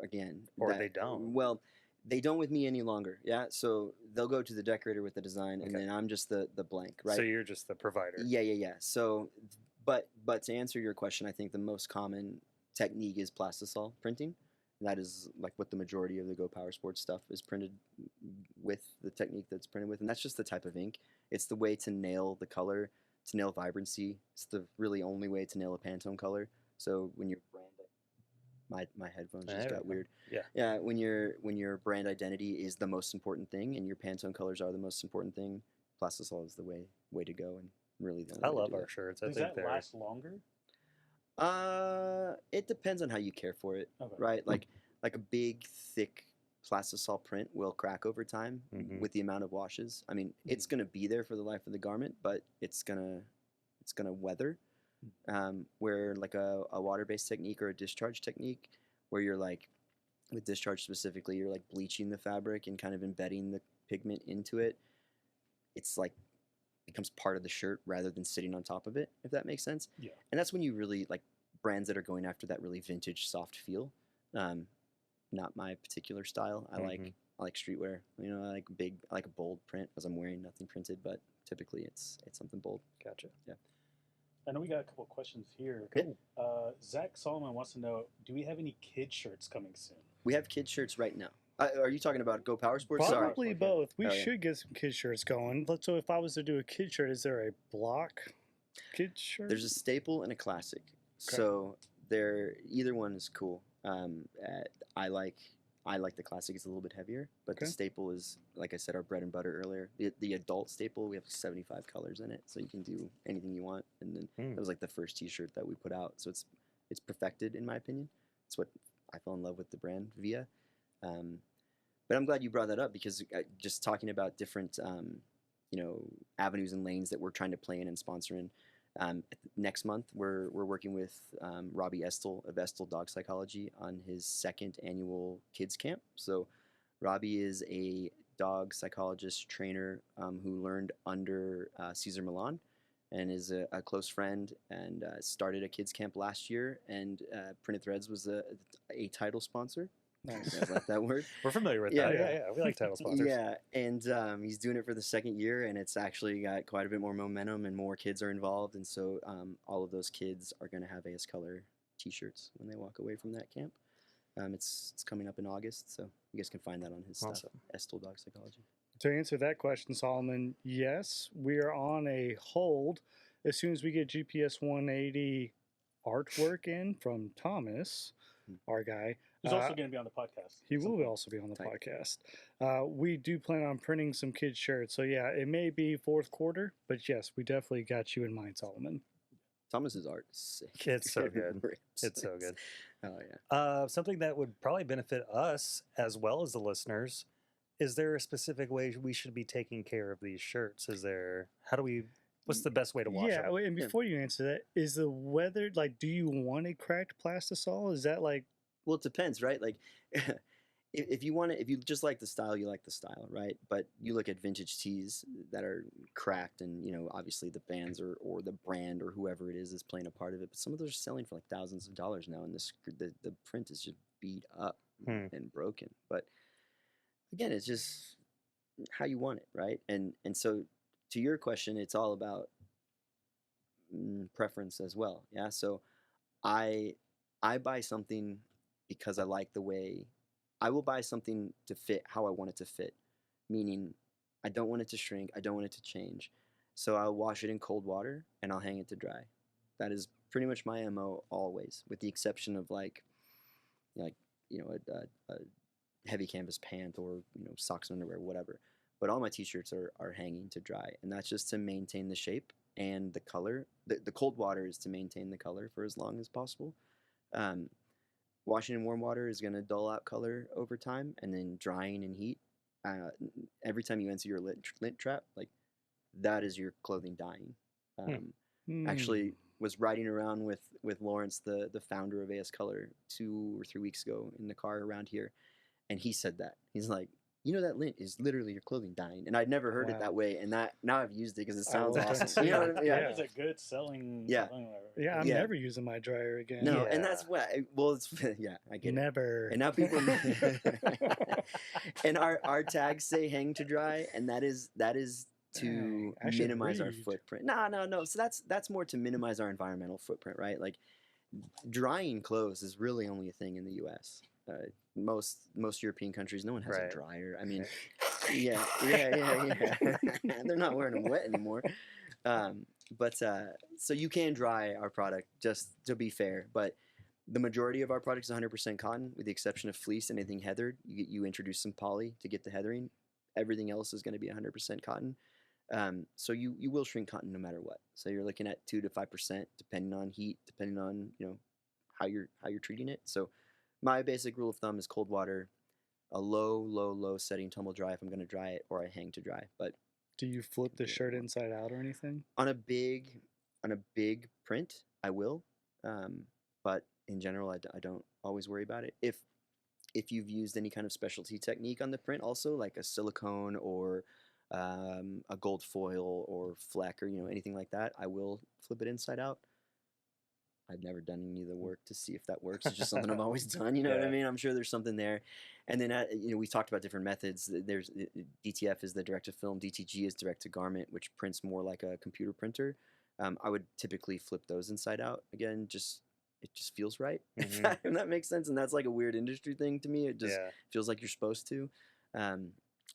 Speaker 4: again.
Speaker 3: Or they don't.
Speaker 4: Well, they don't with me any longer. Yeah, so they'll go to the decorator with the design, and then I'm just the blank, right?
Speaker 3: So you're just the provider.
Speaker 4: Yeah. So, but to answer your question, I think the most common technique is plastisol printing. That is like what the majority of the GoPowerSports stuff is printed with, the technique that's printed with, and that's just the type of ink. It's the way to nail the color, to nail vibrancy. It's the really only way to nail a Pantone color. So when your brand, my headphones just got weird. Yeah. When your brand identity is the most important thing, and your Pantone colors are the most important thing, plastisol is the way to go, and really the only
Speaker 3: I
Speaker 4: way to
Speaker 3: love
Speaker 4: do
Speaker 3: our
Speaker 4: that.
Speaker 3: shirts.
Speaker 1: Does that last longer?
Speaker 4: It depends on how you care for it,
Speaker 1: Okay.
Speaker 4: right? Like a big, thick plastisol print will crack over time with the amount of washes. I mean, it's gonna be there for the life of the garment, but it's gonna weather. Where like a water-based technique or a discharge technique, where you're like, with discharge specifically, you're like bleaching the fabric and kind of embedding the pigment into it. It's like becomes part of the shirt rather than sitting on top of it, if that makes sense.
Speaker 1: Yeah.
Speaker 4: And that's when you really like brands that are going after that really vintage soft feel. Not my particular style. I like streetwear. You know, I like a bold print, as I'm wearing nothing printed, but typically it's something bold.
Speaker 3: Gotcha.
Speaker 4: Yeah.
Speaker 1: I know we got a couple questions here.
Speaker 4: Cool.
Speaker 1: Zach Solomon wants to know, do we have any kid shirts coming soon?
Speaker 4: We have kids shirts right now. Are you talking about GoPowerSports?
Speaker 2: Probably both. We
Speaker 4: Oh,
Speaker 2: should get some kid shirts going. So if I was to do a kid shirt, is there a block kid shirt?
Speaker 4: There's a staple and a classic.
Speaker 2: Okay.
Speaker 4: So either one is cool. I like the classic. It's a little bit heavier, but the staple is, like I said, our bread and butter earlier. The adult staple, we have 75 colors in it, so you can do anything you want. And then it was like the first T-shirt that we put out, so it's perfected in my opinion. It's what I fell in love with the brand via. But I'm glad you brought that up, because just talking about different avenues and lanes that we're trying to play in and sponsor in. Next month, we're working with Robbie Estel of Estel Dog Psychology on his 2nd annual kids camp. So Robbie is a dog psychologist trainer who learned under Cesar Millan, and is a close friend, and started a kids camp last year, and Printed Threads was a title sponsor.
Speaker 2: Nice.
Speaker 4: I like that word.
Speaker 3: We're familiar with that. Yeah. We like title sponsors.
Speaker 4: Yeah, and he's doing it for the 2nd year, and it's actually got quite a bit more momentum, and more kids are involved, and so all of those kids are going to have AS Color T-shirts when they walk away from that camp. It's coming up in August, so you guys can find that on his stuff, Estel Dog Psychology.
Speaker 2: To answer that question, Solomon, yes, we are on a hold. As soon as we get GPS 180 artwork in from Thomas, our guy.
Speaker 1: He's also going to be on the podcast.
Speaker 2: He will also be on the podcast. We do plan on printing some kids' shirts. So, yeah, it may be 4th quarter, but yes, we definitely got you in mind, Solomon.
Speaker 4: Thomas's art is sick.
Speaker 3: It's so good. It's so good.
Speaker 4: Oh, yeah.
Speaker 3: Something that would probably benefit us as well as the listeners, is there a specific way we should be taking care of these shirts? What's the best way to wash them?
Speaker 2: Yeah, and before you answer that, is the weather, like, do you want a cracked plastisol? Is that like...
Speaker 4: Well, it depends, right? Like, if you just like the style, you like the style, right? But you look at vintage tees that are cracked, and obviously the bands or the brand or whoever it is playing a part of it. But some of those are selling for like thousands of dollars now, and the print is just beat up and broken. But again, it's just how you want it, right? And so to your question, it's all about preference as well. Yeah. So I buy something because I like the way. I will buy something to fit how I want it to fit, meaning I don't want it to shrink, I don't want it to change. So I'll wash it in cold water and I'll hang it to dry. That is pretty much my MO always, with the exception of like a heavy canvas pant or socks and underwear, whatever. But all my t-shirts are hanging to dry, and that's just to maintain the shape and the color. The cold water is to maintain the color for as long as possible. Washing in warm water is going to dull out color over time, and then drying in heat. Every time you enter your lint trap, like that is your clothing dying. Actually, was riding around with Lawrence, the founder of AS Color, 2 or 3 weeks ago in the car around here, and he said that. He's like, that lint is literally your clothing dying, and I'd never heard it that way, and now I've used it because it sounds awesome.
Speaker 1: What I mean? That is a good selling.
Speaker 2: Yeah, I'm never using my dryer again.
Speaker 4: No, and that's what. It's I get
Speaker 2: never.
Speaker 4: And now people, and our tags say hang to dry, and that is to minimize our footprint. No. So that's more to minimize our environmental footprint, right? Like drying clothes is really only a thing in the U.S. Most European countries, no one has a dryer. I mean, yeah. They're not wearing them wet anymore. So you can dry our product, just to be fair, but the majority of our product is 100% cotton, with the exception of fleece and anything heathered. You introduce some poly to get the heathering. Everything else is going to be 100% cotton. So you will shrink cotton no matter what. So you're looking at 2 to 5%, depending on heat, depending on how you're treating it. So my basic rule of thumb is cold water, a low setting tumble dry if I'm going to dry it, or I hang to dry. But
Speaker 2: do you flip the shirt inside out or anything?
Speaker 4: On a big print, I will. But in general, I don't always worry about it. If you've used any kind of specialty technique on the print, also like a silicone or a gold foil or fleck or anything like that, I will flip it inside out. I've never done any of the work to see if that works. It's just something I've always done. You know what I mean? I'm sure there's something there. And then we talked about different methods. There's DTF is the direct to film. DTG is direct to garment, which prints more like a computer printer. I would typically flip those inside out. Again, it just feels right.
Speaker 3: Mm-hmm.
Speaker 4: If that makes sense. And that's like a weird industry thing to me. It just feels like you're supposed to. I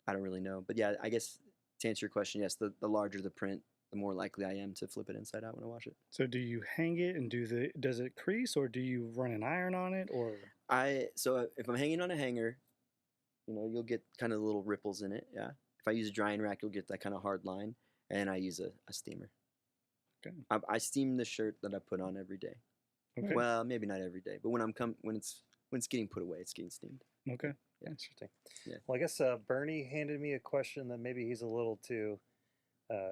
Speaker 4: don't really know. But yeah, I guess to answer your question, yes, the larger the print, the more likely I am to flip it inside out when I wash it.
Speaker 2: So do you hang it and does it crease, or do you run an iron on it, or?
Speaker 4: So if I'm hanging on a hanger, you'll get kind of little ripples in it. Yeah. If I use a drying rack, you'll get that kind of hard line, and I use a steamer.
Speaker 2: Okay.
Speaker 4: I steam the shirt that I put on every day.
Speaker 2: Okay.
Speaker 4: Well, maybe not every day, but when it's getting put away, it's getting steamed.
Speaker 2: Okay.
Speaker 4: Yeah.
Speaker 3: Interesting.
Speaker 4: Yeah.
Speaker 3: Well, I guess Bernie handed me a question that maybe he's a little too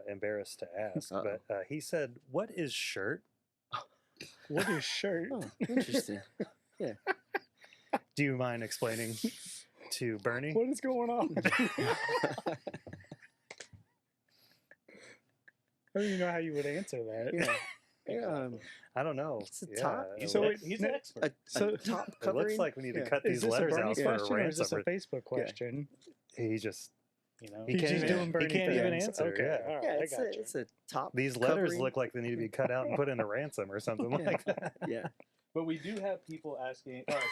Speaker 3: embarrassed to ask, but he said, "What is shirt?"
Speaker 2: What is shirt?
Speaker 4: Oh, interesting. Yeah.
Speaker 3: Do you mind explaining to Bernie?
Speaker 2: What is going on? I don't even know how you would answer that.
Speaker 4: Yeah.
Speaker 3: I don't know.
Speaker 4: It's a top.
Speaker 3: Yeah,
Speaker 1: So he's an expert.
Speaker 4: A top
Speaker 3: it
Speaker 4: covering.
Speaker 3: looks like we need to cut
Speaker 2: Is
Speaker 3: these
Speaker 2: this a
Speaker 3: letters
Speaker 2: Bernie
Speaker 3: out for
Speaker 2: question,
Speaker 3: a
Speaker 2: or is this a
Speaker 3: ransom.
Speaker 2: Facebook question?
Speaker 3: He just
Speaker 1: He
Speaker 2: He's
Speaker 3: can't
Speaker 2: just
Speaker 3: even-
Speaker 2: doing Bernie
Speaker 3: he can't even
Speaker 2: things.
Speaker 3: answer.
Speaker 2: Okay.
Speaker 3: Yeah.
Speaker 2: All right,
Speaker 4: Yeah,
Speaker 2: I
Speaker 4: it's
Speaker 2: got you.
Speaker 4: it's a top.
Speaker 3: These letters
Speaker 4: covering.
Speaker 3: look like they need to be cut out and put in a ransom or something like that.
Speaker 4: Yeah.
Speaker 1: But we do have people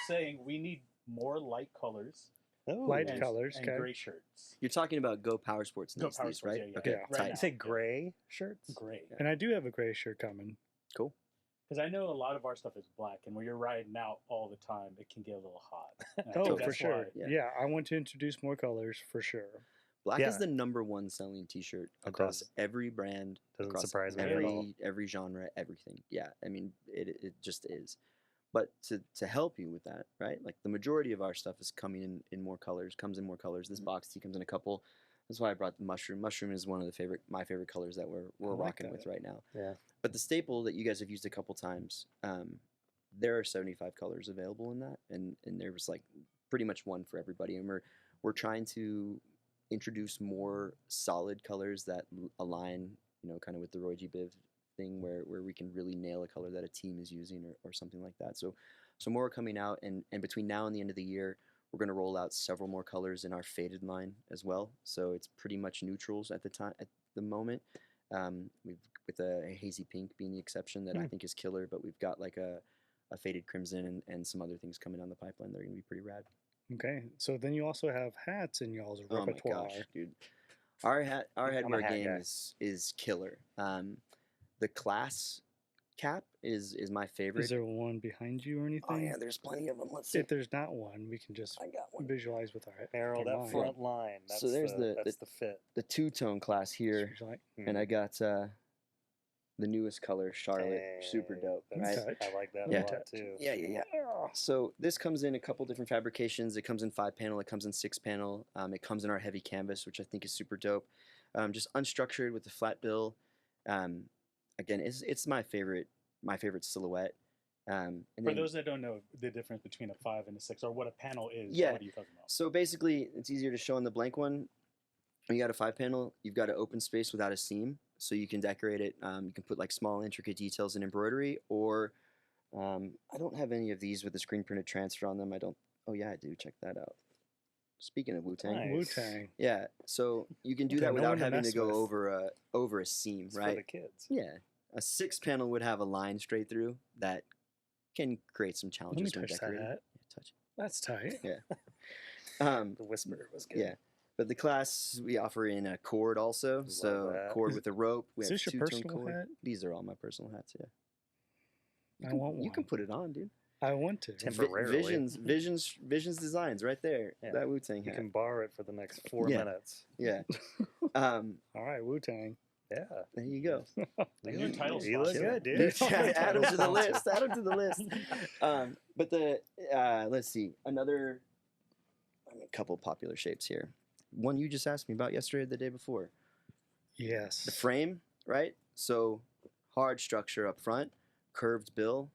Speaker 1: saying we need more light colors
Speaker 3: Oh.
Speaker 2: Light
Speaker 1: and,
Speaker 2: colors,
Speaker 1: and
Speaker 2: okay.
Speaker 1: gray shirts.
Speaker 4: You're talking about GoPowerSports
Speaker 1: Go
Speaker 4: next
Speaker 1: Power
Speaker 4: these,
Speaker 1: Sports,
Speaker 4: right?
Speaker 1: yeah.
Speaker 4: Okay.
Speaker 2: Yeah.
Speaker 1: Right
Speaker 4: tight.
Speaker 1: now.
Speaker 3: You say gray shirts?
Speaker 1: Gray.
Speaker 2: And I do have a gray shirt coming.
Speaker 1: Because I know a lot of our stuff is black, and when you're riding out all the time, it can get a little hot. And I
Speaker 2: Oh,
Speaker 1: think
Speaker 2: for
Speaker 1: that's
Speaker 2: sure.
Speaker 1: why-
Speaker 4: Yeah.
Speaker 2: I want to introduce more colors for sure.
Speaker 4: Black
Speaker 3: Yeah.
Speaker 4: is the #1 selling T-shirt across every brand,
Speaker 3: Doesn't
Speaker 4: across
Speaker 3: surprise me at all.
Speaker 4: every genre, everything. Yeah, I mean it just is. But to help you with that, right? Like the majority of our stuff is coming in more colors. Comes in more colors. This box tee comes in a couple. That's why I brought the mushroom. Mushroom is one of my favorite colors that we're
Speaker 2: I like
Speaker 4: rocking
Speaker 2: that.
Speaker 4: with right now.
Speaker 3: Yeah.
Speaker 4: But the staple that you guys have used a couple times, there are 75 colors available in that, and there was like pretty much one for everybody. And we're trying to introduce more solid colors that align, kind of with the Roy G. Biv thing, where we can really nail a color that a team is using or something like that. So more are coming out, and between now and the end of the year, we're going to roll out several more colors in our faded line as well. So it's pretty much neutrals at the moment. With a hazy pink being the exception that I think is killer, but we've got like a faded crimson and some other things coming down the pipeline that are going to be pretty rad.
Speaker 2: Okay. So then you also have hats in y'all's repertoire.
Speaker 4: Oh my gosh, dude! Our
Speaker 3: I'm a
Speaker 4: headwear
Speaker 3: hat
Speaker 4: game
Speaker 3: guy.
Speaker 4: is killer. The class cap is my favorite.
Speaker 2: Is there one behind you or anything?
Speaker 4: Oh yeah, there's plenty of them. Let's see.
Speaker 2: If there's not one, we can just
Speaker 4: I got one.
Speaker 2: visualize with our
Speaker 3: Arrow,
Speaker 2: our
Speaker 3: that
Speaker 2: mind.
Speaker 3: front line. That's
Speaker 4: So there's
Speaker 3: that's the fit.
Speaker 4: The two-tone class here,
Speaker 2: Visualize.
Speaker 4: and I got the newest color, Charlotte. Super dope, right?
Speaker 2: Touch.
Speaker 3: I like that
Speaker 4: Yeah.
Speaker 3: a lot too.
Speaker 4: Yeah. So this comes in a couple different fabrications. It comes in 5-panel. It comes in 6-panel. It comes in our heavy canvas, which I think is super dope. Just unstructured with the flat bill. Again, it's my favorite silhouette. And
Speaker 1: For
Speaker 4: then,
Speaker 1: those that don't know the difference between a 5 and a 6, or what a panel is,
Speaker 4: Yeah.
Speaker 1: what are you talking about?
Speaker 4: so basically, it's easier to show on the blank one. When you got a 5-panel, you've got an open space without a seam, so you can decorate it. You can put like small intricate details and embroidery, or I don't have any of these with the screen printed transfer on them. I don't. Oh yeah, I do. Check that out. Speaking of Wu-Tang.
Speaker 3: Nice.
Speaker 2: Wu-Tang.
Speaker 4: Yeah, so you can do
Speaker 2: Okay,
Speaker 4: that
Speaker 2: no
Speaker 4: without
Speaker 2: one to
Speaker 4: having to
Speaker 2: mess
Speaker 4: go
Speaker 2: with.
Speaker 4: over a seam,
Speaker 3: It's for
Speaker 4: right?
Speaker 3: the kids.
Speaker 4: Yeah, a 6-panel would have a line straight through that can create some
Speaker 2: Let me
Speaker 4: challenges when
Speaker 2: touch
Speaker 4: decorating.
Speaker 2: that.
Speaker 4: Yeah, touch.
Speaker 2: That's tight.
Speaker 3: The whisper was good.
Speaker 4: Yeah, but the class we offer in a cord also,
Speaker 3: Love
Speaker 4: so
Speaker 3: that.
Speaker 4: cord with a rope. We
Speaker 2: Is
Speaker 4: have
Speaker 2: this your
Speaker 4: two-tone
Speaker 2: personal
Speaker 4: cord.
Speaker 2: hat?
Speaker 4: These are all my personal hats. Yeah,
Speaker 2: I want
Speaker 4: You can
Speaker 2: one.
Speaker 4: put it on, dude.
Speaker 2: I want to.
Speaker 3: Temporarily.
Speaker 4: Visions designs right there.
Speaker 3: Yeah.
Speaker 4: That Wu-Tang
Speaker 3: You
Speaker 4: hat.
Speaker 3: can borrow it for the next 4
Speaker 4: Yeah.
Speaker 3: minutes.
Speaker 4: Yeah.
Speaker 2: All right, Wu-Tang.
Speaker 3: Yeah.
Speaker 4: There you go.
Speaker 1: Your title
Speaker 3: You look
Speaker 1: sponsor.
Speaker 3: good, dude.
Speaker 4: Add them to the list. Add them to the list. But the let's see, another. A couple popular shapes here. One you just asked me about yesterday, the day before.
Speaker 2: Yes.
Speaker 4: The frame, right? So hard structure up front, curved bill,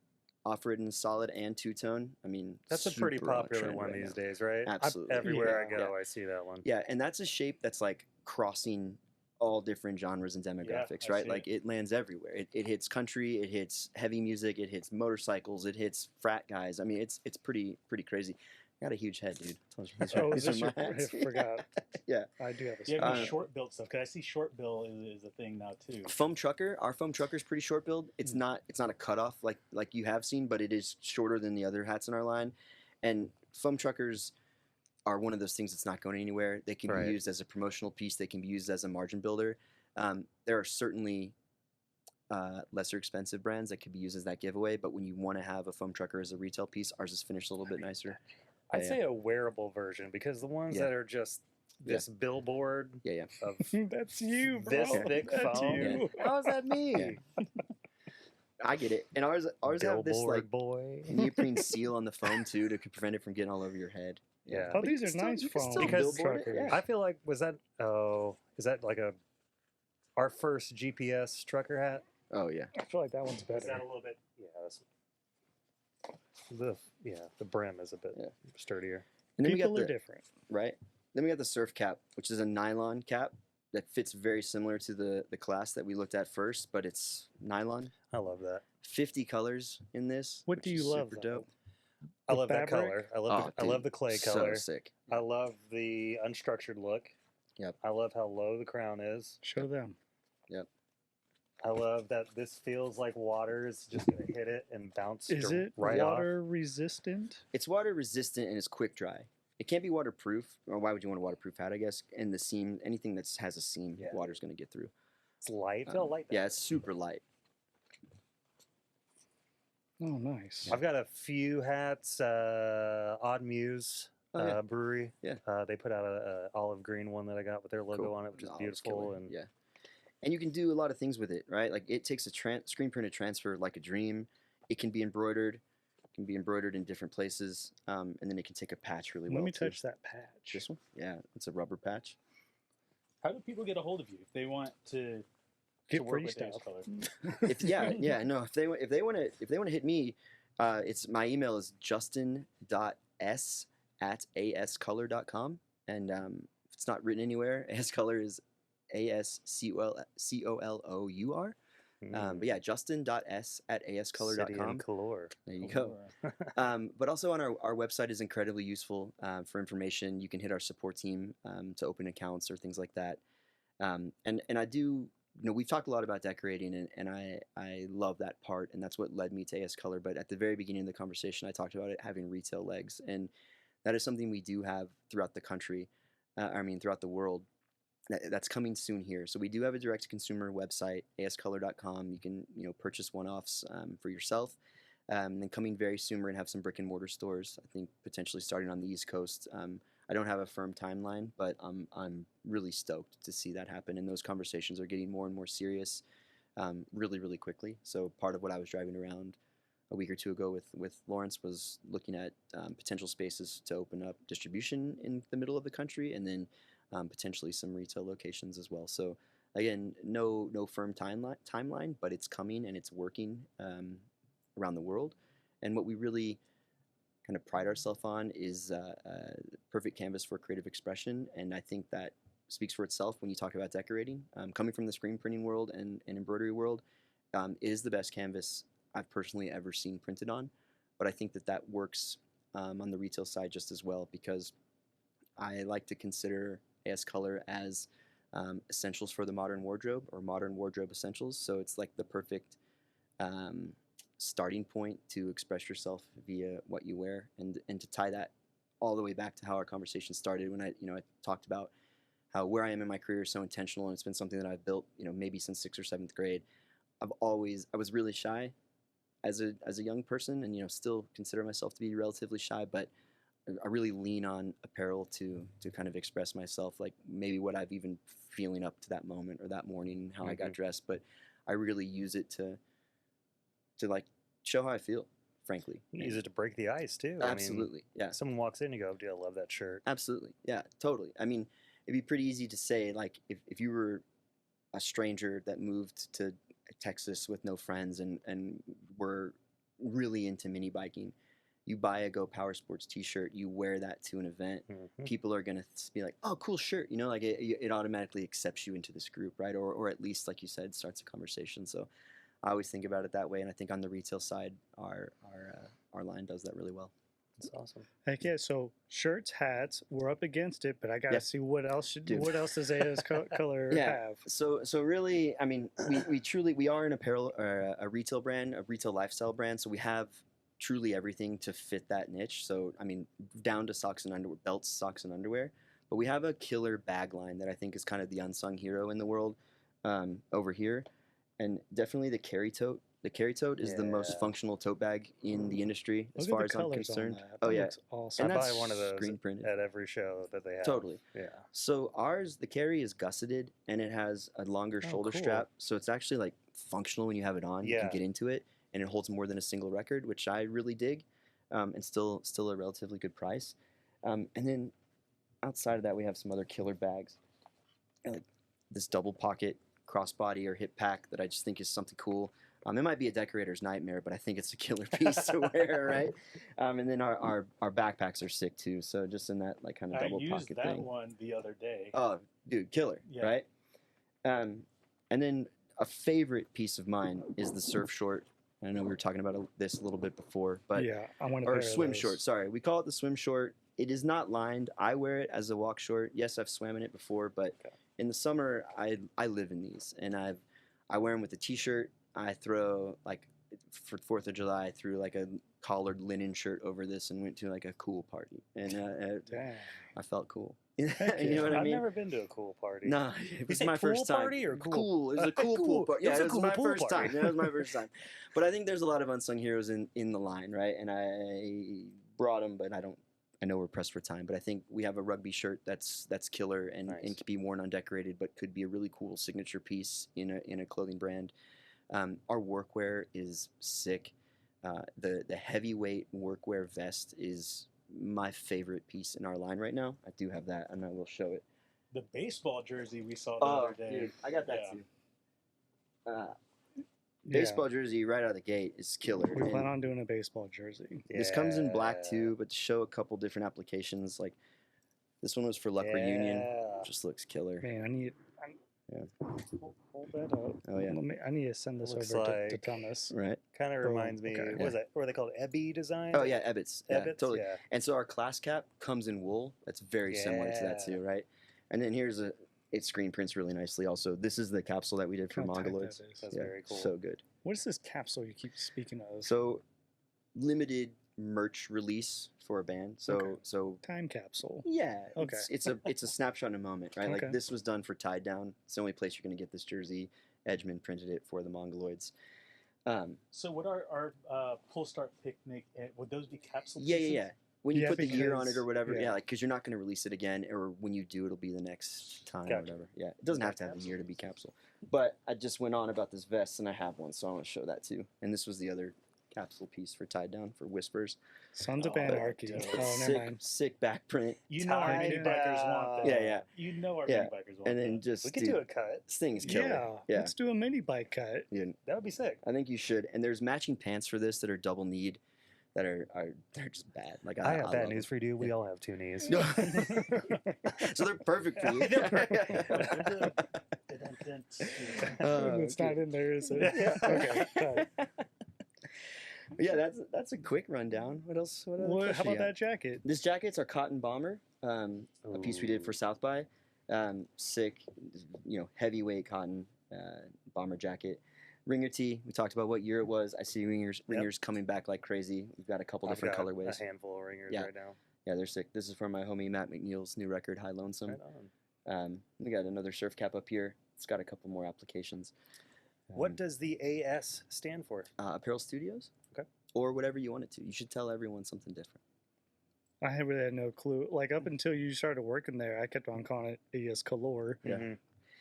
Speaker 4: offer it in solid and two-tone. I mean,
Speaker 3: That's a pretty
Speaker 4: super on
Speaker 3: popular
Speaker 4: trend
Speaker 3: one
Speaker 4: right
Speaker 3: these
Speaker 4: now.
Speaker 3: days, right?
Speaker 4: Absolutely.
Speaker 3: Everywhere I
Speaker 2: Yeah.
Speaker 3: go, I see that one.
Speaker 4: Yeah, and that's a shape that's like crossing all different genres and demographics,
Speaker 1: I
Speaker 4: right?
Speaker 1: see
Speaker 4: Like it lands everywhere. It hits country, it hits heavy music, it hits motorcycles, it hits frat guys. I mean, it's pretty crazy. I got a huge head, dude.
Speaker 2: Oh, is
Speaker 4: These are
Speaker 2: this your,
Speaker 4: my
Speaker 2: I
Speaker 4: hats.
Speaker 2: forgot.
Speaker 4: Yeah.
Speaker 2: I do have a
Speaker 1: Do you have any
Speaker 4: Uh,
Speaker 1: short build stuff? Because I see short bill is a thing now too.
Speaker 4: Foam trucker, our foam trucker is pretty short build. It's not a cutoff like you have seen, but it is shorter than the other hats in our line. And foam truckers are one of those things that's not going anywhere. They can
Speaker 3: Right.
Speaker 4: be used as a promotional piece. They can be used as a margin builder. There are certainly lesser expensive brands that could be used as that giveaway, but when you want to have a foam trucker as a retail piece, ours is finished a little bit nicer.
Speaker 3: I'd
Speaker 4: Yeah.
Speaker 3: say a wearable version because the ones
Speaker 4: Yeah.
Speaker 3: that are just this billboard
Speaker 4: Yeah.
Speaker 3: of
Speaker 2: That's you, bro.
Speaker 3: this thick
Speaker 2: That's
Speaker 3: foam.
Speaker 2: you.
Speaker 3: How is that me?
Speaker 4: Yeah. I get it. And ours have this
Speaker 3: Billboard
Speaker 4: like
Speaker 3: boy.
Speaker 4: neoprene seal on the foam too to prevent it from getting all over your head.
Speaker 3: Yeah.
Speaker 2: Oh,
Speaker 4: But
Speaker 2: these
Speaker 4: you
Speaker 2: are
Speaker 4: can
Speaker 2: nice
Speaker 4: you can
Speaker 2: foam.
Speaker 4: still
Speaker 3: Because
Speaker 4: billboard it, yeah.
Speaker 3: I feel like is that like our first GPS trucker hat?
Speaker 4: Oh yeah.
Speaker 2: I feel like that one's
Speaker 3: Is that
Speaker 2: better.
Speaker 3: a little bit? Yeah. The brim is a bit
Speaker 4: Yeah.
Speaker 3: sturdier.
Speaker 4: And then
Speaker 2: People
Speaker 4: we
Speaker 2: are
Speaker 4: got the
Speaker 2: different.
Speaker 4: right. Then we got the surf cap, which is a nylon cap that fits very similar to the class that we looked at first, but it's nylon.
Speaker 3: I love that.
Speaker 4: 50 colors in this.
Speaker 2: What
Speaker 4: which
Speaker 2: do you
Speaker 4: is
Speaker 2: love,
Speaker 4: super
Speaker 2: though?
Speaker 4: dope.
Speaker 3: I
Speaker 2: The
Speaker 3: love that
Speaker 2: fabric?
Speaker 3: color. I love
Speaker 4: Oh, dude,
Speaker 3: the clay
Speaker 4: so
Speaker 3: color.
Speaker 4: sick.
Speaker 3: I love the unstructured look.
Speaker 4: Yep.
Speaker 3: I love how low the crown is.
Speaker 2: Show them.
Speaker 3: I love that this feels like water is just gonna hit it and bounce
Speaker 2: Is it
Speaker 3: right off.
Speaker 2: water resistant?
Speaker 4: It's water resistant and it's quick dry. It can't be waterproof, or why would you want a waterproof hat? I guess. And the seam, anything that has a seam,
Speaker 3: Yeah.
Speaker 4: water's going to get through.
Speaker 3: It's light. I feel light.
Speaker 4: Yeah, it's super light.
Speaker 2: Oh, nice.
Speaker 3: I've got a few hats. Odd Muse
Speaker 4: Oh, yeah.
Speaker 3: Brewery.
Speaker 4: Yeah.
Speaker 3: They put out a olive green one that I got with their logo
Speaker 4: Cool.
Speaker 3: on it, which is
Speaker 4: No, it's
Speaker 3: beautiful.
Speaker 4: killer.
Speaker 3: And
Speaker 4: yeah, and you can do a lot of things with it, right? Like it takes a screen printed transfer like a dream. It can be embroidered. It can be embroidered in different places, and then it can take a patch really well.
Speaker 2: Let me
Speaker 4: too.
Speaker 2: touch that patch.
Speaker 4: This one. Yeah, it's a rubber patch.
Speaker 1: How do people get a hold of you if they want to
Speaker 2: Get
Speaker 1: work
Speaker 2: free
Speaker 1: with Ace
Speaker 2: stuff.
Speaker 1: Color?
Speaker 4: If no. If they want to hit me, it's my email is justin.s@ascolor.com, and if it's not written anywhere, ascolor is ASCOLOUR. But yeah, justin.s@ascolor.com.
Speaker 3: City and Color.
Speaker 4: There you go. But also on our website is incredibly useful for information. You can hit our support team to open accounts or things like that. And I do, we've talked a lot about decorating, and I love that part, and that's what led me to AS Color. But at the very beginning of the conversation, I talked about it having retail legs, and that is something we do have throughout the country. Throughout the world. that's coming soon here. So we do have a direct-to-consumer website, ascolor.com. You can purchase one-offs for yourself. And then coming very soon, we're gonna have some brick and mortar stores. I think potentially starting on the East Coast. I don't have a firm timeline, but I'm really stoked to see that happen. And those conversations are getting more and more serious, really, really quickly. So part of what I was driving around a week or two ago with Lawrence was looking at potential spaces to open up distribution in the middle of the country, and then potentially some retail locations as well. So again, no firm timeline, but it's coming and it's working around the world. And what we really kind of pride ourselves on is perfect canvas for creative expression, and I think that speaks for itself when you talk about decorating. Coming from the screen printing world and embroidery world, it is the best canvas I've personally ever seen printed on, but I think that works on the retail side just as well, because I like to consider AS Color as essentials for the modern wardrobe, or modern wardrobe essentials. So it's like the perfect starting point to express yourself via what you wear, and to tie that all the way back to how our conversation started when I talked about how where I am in my career is so intentional, and it's been something that I've built maybe since 6th or 7th grade. I was really shy as a young person, and still consider myself to be relatively shy, but I really lean on apparel to kind of express myself, like maybe what I've even feeling up to that moment or that morning and how I got dressed, but I really use it to like show how I feel, frankly.
Speaker 3: You use it to break the ice too.
Speaker 4: Absolutely, yeah.
Speaker 3: Someone walks in, you go, dude, I love that shirt.
Speaker 4: Absolutely, yeah, totally. I mean, it'd be pretty easy to say, like, if you were a stranger that moved to Texas with no friends and were really into mini biking, you buy a GoPowerSports t-shirt, you wear that to an event, people are going to be like, oh, cool shirt, like it automatically accepts you into this group, right? Or at least, like you said, starts a conversation. So I always think about it that way, and I think on the retail side, our line does that really well.
Speaker 3: That's awesome.
Speaker 2: Heck yeah! So shirts, hats, we're up against it, but I gotta see what else does AS Color have?
Speaker 4: So really, I mean, we are an apparel or a retail brand, a retail lifestyle brand. So we have truly everything to fit that niche. So I mean, down to socks and underwear, belts, socks and underwear. But we have a killer bag line that I think is kind of the unsung hero in the world over here, and definitely the carry tote. The carry tote is the most functional tote bag in the industry, as far as I'm concerned.
Speaker 2: Oh yeah, awesome.
Speaker 3: And I buy one of those at every show that they have.
Speaker 4: Totally.
Speaker 3: Yeah.
Speaker 4: So ours, the carry is gusseted, and it has a longer shoulder strap, so it's actually like functional when you have it on. You can get into it, and it holds more than a single record, which I really dig, and still a relatively good price. And then outside of that, we have some other killer bags, like this double pocket crossbody or hip pack that I just think is something cool. It might be a decorator's nightmare, but I think it's a killer piece to wear, right? And then our backpacks are sick too. So just in that like kind of double pocket thing.
Speaker 1: I used that one the other day.
Speaker 4: Oh, dude, killer, right? And then a favorite piece of mine is the surf short. I know we were talking about this a little bit before, but
Speaker 2: I want to.
Speaker 4: Or swim short. Sorry, we call it the swim short. It is not lined. I wear it as a walk short. Yes, I've swam in it before, but in the summer I live in these, and I wear them with a t-shirt. I throw, like, for 4th of July, I threw like a collared linen shirt over this and went to like a cool party, and I felt cool. You know what I mean?
Speaker 3: I've never been to a cool party.
Speaker 4: No, it was my first time.
Speaker 3: Party or cool?
Speaker 4: Cool. It was a cool pool party. Yeah, it was my first time. That was my first time. But I think there's a lot of unsung heroes in the line, right? And I brought them, but I know we're pressed for time, but I think we have a rugby shirt that's killer and can be worn undecorated, but could be a really cool signature piece in a clothing brand. Our workwear is sick. The heavyweight workwear vest is my favorite piece in our line right now. I do have that, and I will show it.
Speaker 1: The baseball jersey we saw the other day.
Speaker 4: Dude, I got that too. Baseball jersey right out of the gate is killer.
Speaker 2: We plan on doing a baseball jersey.
Speaker 4: This comes in black too, but to show a couple different applications. Like this one was for Luck Reunion. Just looks killer.
Speaker 2: Man, I need. Hold that up.
Speaker 4: Oh yeah.
Speaker 2: I need to send this over to Thomas.
Speaker 4: Right.
Speaker 3: Kind of reminds me. What is that? What are they called? Ebby design?
Speaker 4: Oh yeah, Ebbets. Yeah, totally.
Speaker 3: Yeah.
Speaker 4: And so our class cap comes in wool. That's very similar to that too, right? And then here's it screen prints really nicely. Also, this is the capsule that we did for Mongoloids.
Speaker 3: That's very cool.
Speaker 4: So good.
Speaker 2: What is this capsule you keep speaking of?
Speaker 4: So limited merch release for a band. So
Speaker 2: Okay.
Speaker 4: so
Speaker 2: Time capsule.
Speaker 4: yeah,
Speaker 2: Okay.
Speaker 4: it's a snapshot in a moment, right?
Speaker 2: Okay.
Speaker 4: Like this was done for Tied Down. It's the only place you're gonna get this jersey. Edgman printed it for the Mongoloids.
Speaker 1: So would our pull start picnic, would those be capsule
Speaker 4: Yeah,
Speaker 1: pieces?
Speaker 4: yeah, yeah. When you
Speaker 2: Yeah,
Speaker 4: put the year on
Speaker 2: because-
Speaker 4: it or whatever,
Speaker 2: yeah.
Speaker 4: yeah, like because you're not going to release it again, or when you do, it'll be the next time or
Speaker 3: Gotcha.
Speaker 4: whatever. Yeah, it doesn't have to have a year to be capsule. But I just went on about this vest, and I have one, so I want to show that too. And this was the other capsule piece for Tied Down for Whispers.
Speaker 2: Sons of
Speaker 1: Oh,
Speaker 2: Anarchy.
Speaker 1: dope.
Speaker 2: Oh, never
Speaker 4: sick,
Speaker 2: mind.
Speaker 4: sick back print.
Speaker 1: You know our
Speaker 3: Tied
Speaker 1: mini bikers want that.
Speaker 4: Yeah, yeah.
Speaker 1: You know our
Speaker 4: Yeah.
Speaker 1: mini bikers want
Speaker 4: And then
Speaker 1: that.
Speaker 4: just
Speaker 3: We could
Speaker 4: dude,
Speaker 3: do a cut.
Speaker 4: this thing is killer.
Speaker 2: Yeah,
Speaker 4: Yeah.
Speaker 2: let's do a mini bike cut.
Speaker 4: Dude,
Speaker 3: That would be sick.
Speaker 4: I think you should. And there's matching pants for this that are double kneed, that are they're just bad. Like
Speaker 3: I have
Speaker 4: love
Speaker 3: bad
Speaker 4: them.
Speaker 3: news for you. We all have 2 knees.
Speaker 4: No. So they're perfect for you.
Speaker 2: It's not in there, is it?
Speaker 4: Yeah.
Speaker 2: Okay. cut.
Speaker 4: Yeah, that's a quick rundown. What else? What other
Speaker 2: How
Speaker 4: questions
Speaker 2: about
Speaker 4: you got?
Speaker 2: that jacket?
Speaker 4: This jacket's our cotton bomber, a piece we did for South by. Sick, heavyweight cotton bomber jacket. Ringer tee. We talked about what year it was. I see ringers coming back like crazy. We've got a couple different
Speaker 3: I've got
Speaker 4: colorways.
Speaker 3: A handful of ringers
Speaker 4: Yeah.
Speaker 3: right now.
Speaker 4: Yeah, they're sick. This is from my homie Matt McNeil's new record, High Lonesome.
Speaker 3: Right on.
Speaker 4: We got another surf cap up here. It's got a couple more applications.
Speaker 3: What does the AS stand for?
Speaker 4: Apparel Studios?
Speaker 3: Okay.
Speaker 4: Or whatever you want it to. You should tell everyone something different.
Speaker 2: I really had no clue. Like up until you started working there, I kept on calling it AS Color.
Speaker 4: Yeah.
Speaker 3: Mhm.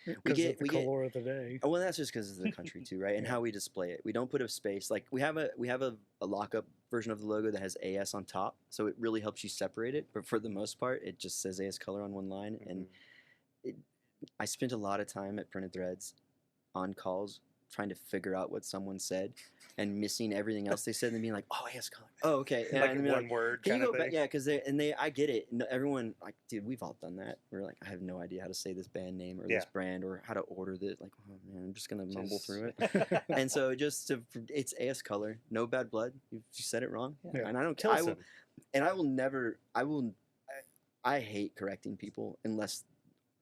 Speaker 2: Because
Speaker 4: get-
Speaker 2: of the
Speaker 4: we get-
Speaker 2: color of the day.
Speaker 4: Oh, well, that's just because of the country too, right? And how we display it. We don't put a space. Like we have a lockup version of the logo that has AS on top, so it really helps you separate it. But for the most part, it just says AS Color on one line. And I spent a lot of time at Printed Threads on calls trying to figure out what someone said and missing everything else they said and being like, "Oh, AS Color. Oh, okay." And
Speaker 3: Like
Speaker 4: I'd
Speaker 3: one
Speaker 4: be like,
Speaker 3: word
Speaker 4: can
Speaker 3: kind
Speaker 4: you
Speaker 3: of
Speaker 4: go back?
Speaker 3: thing.
Speaker 4: Yeah, because I get it. No, everyone, like, dude, we've all done that. We're like, I have no idea how to say this band name or this
Speaker 3: Yeah.
Speaker 4: brand or how to order this. Like, oh man, I'm just gonna mumble
Speaker 3: Just-
Speaker 4: through it. And so it's AS Color, no bad blood. You said it wrong,
Speaker 2: Yeah.
Speaker 4: and I don't. I will,
Speaker 3: Tilson.
Speaker 4: and I will never. I hate correcting people unless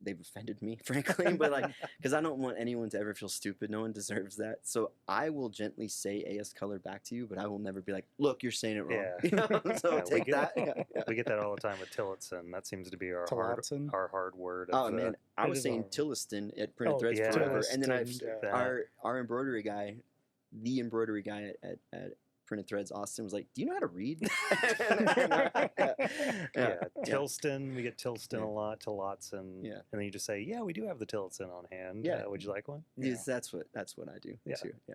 Speaker 4: they've offended me, frankly. But like, because I don't want anyone to ever feel stupid. No one deserves that. So I will gently say AS Color back to you, but I will never be like, "Look, you're saying it wrong."
Speaker 3: Yeah.
Speaker 4: You know? So
Speaker 3: Yeah, we
Speaker 4: take
Speaker 3: get
Speaker 4: that. Yeah.
Speaker 3: We get that all the time with Tillotson. That seems to be our
Speaker 2: Tillotson?
Speaker 3: hard word.
Speaker 4: Oh
Speaker 3: Of,
Speaker 4: man, I
Speaker 2: It
Speaker 4: was
Speaker 2: is
Speaker 4: saying
Speaker 2: hard.
Speaker 4: Tilliston at Printed
Speaker 2: Oh,
Speaker 4: Threads
Speaker 3: yeah.
Speaker 4: forever, and then
Speaker 2: Tilliston, yeah.
Speaker 4: our embroidery guy, the embroidery guy at Printed Threads, Austin, was like, "Do you know how to read?"
Speaker 3: yeah, Tilston. We get Tilston
Speaker 4: Yeah.
Speaker 3: a lot. Tillotson.
Speaker 4: Yeah.
Speaker 3: And then you just say, "Yeah, we do have the Tilston on hand.
Speaker 4: Yeah.
Speaker 3: Would you like one?"
Speaker 4: Yes, that's what I do
Speaker 3: Yeah.
Speaker 4: too. Yeah,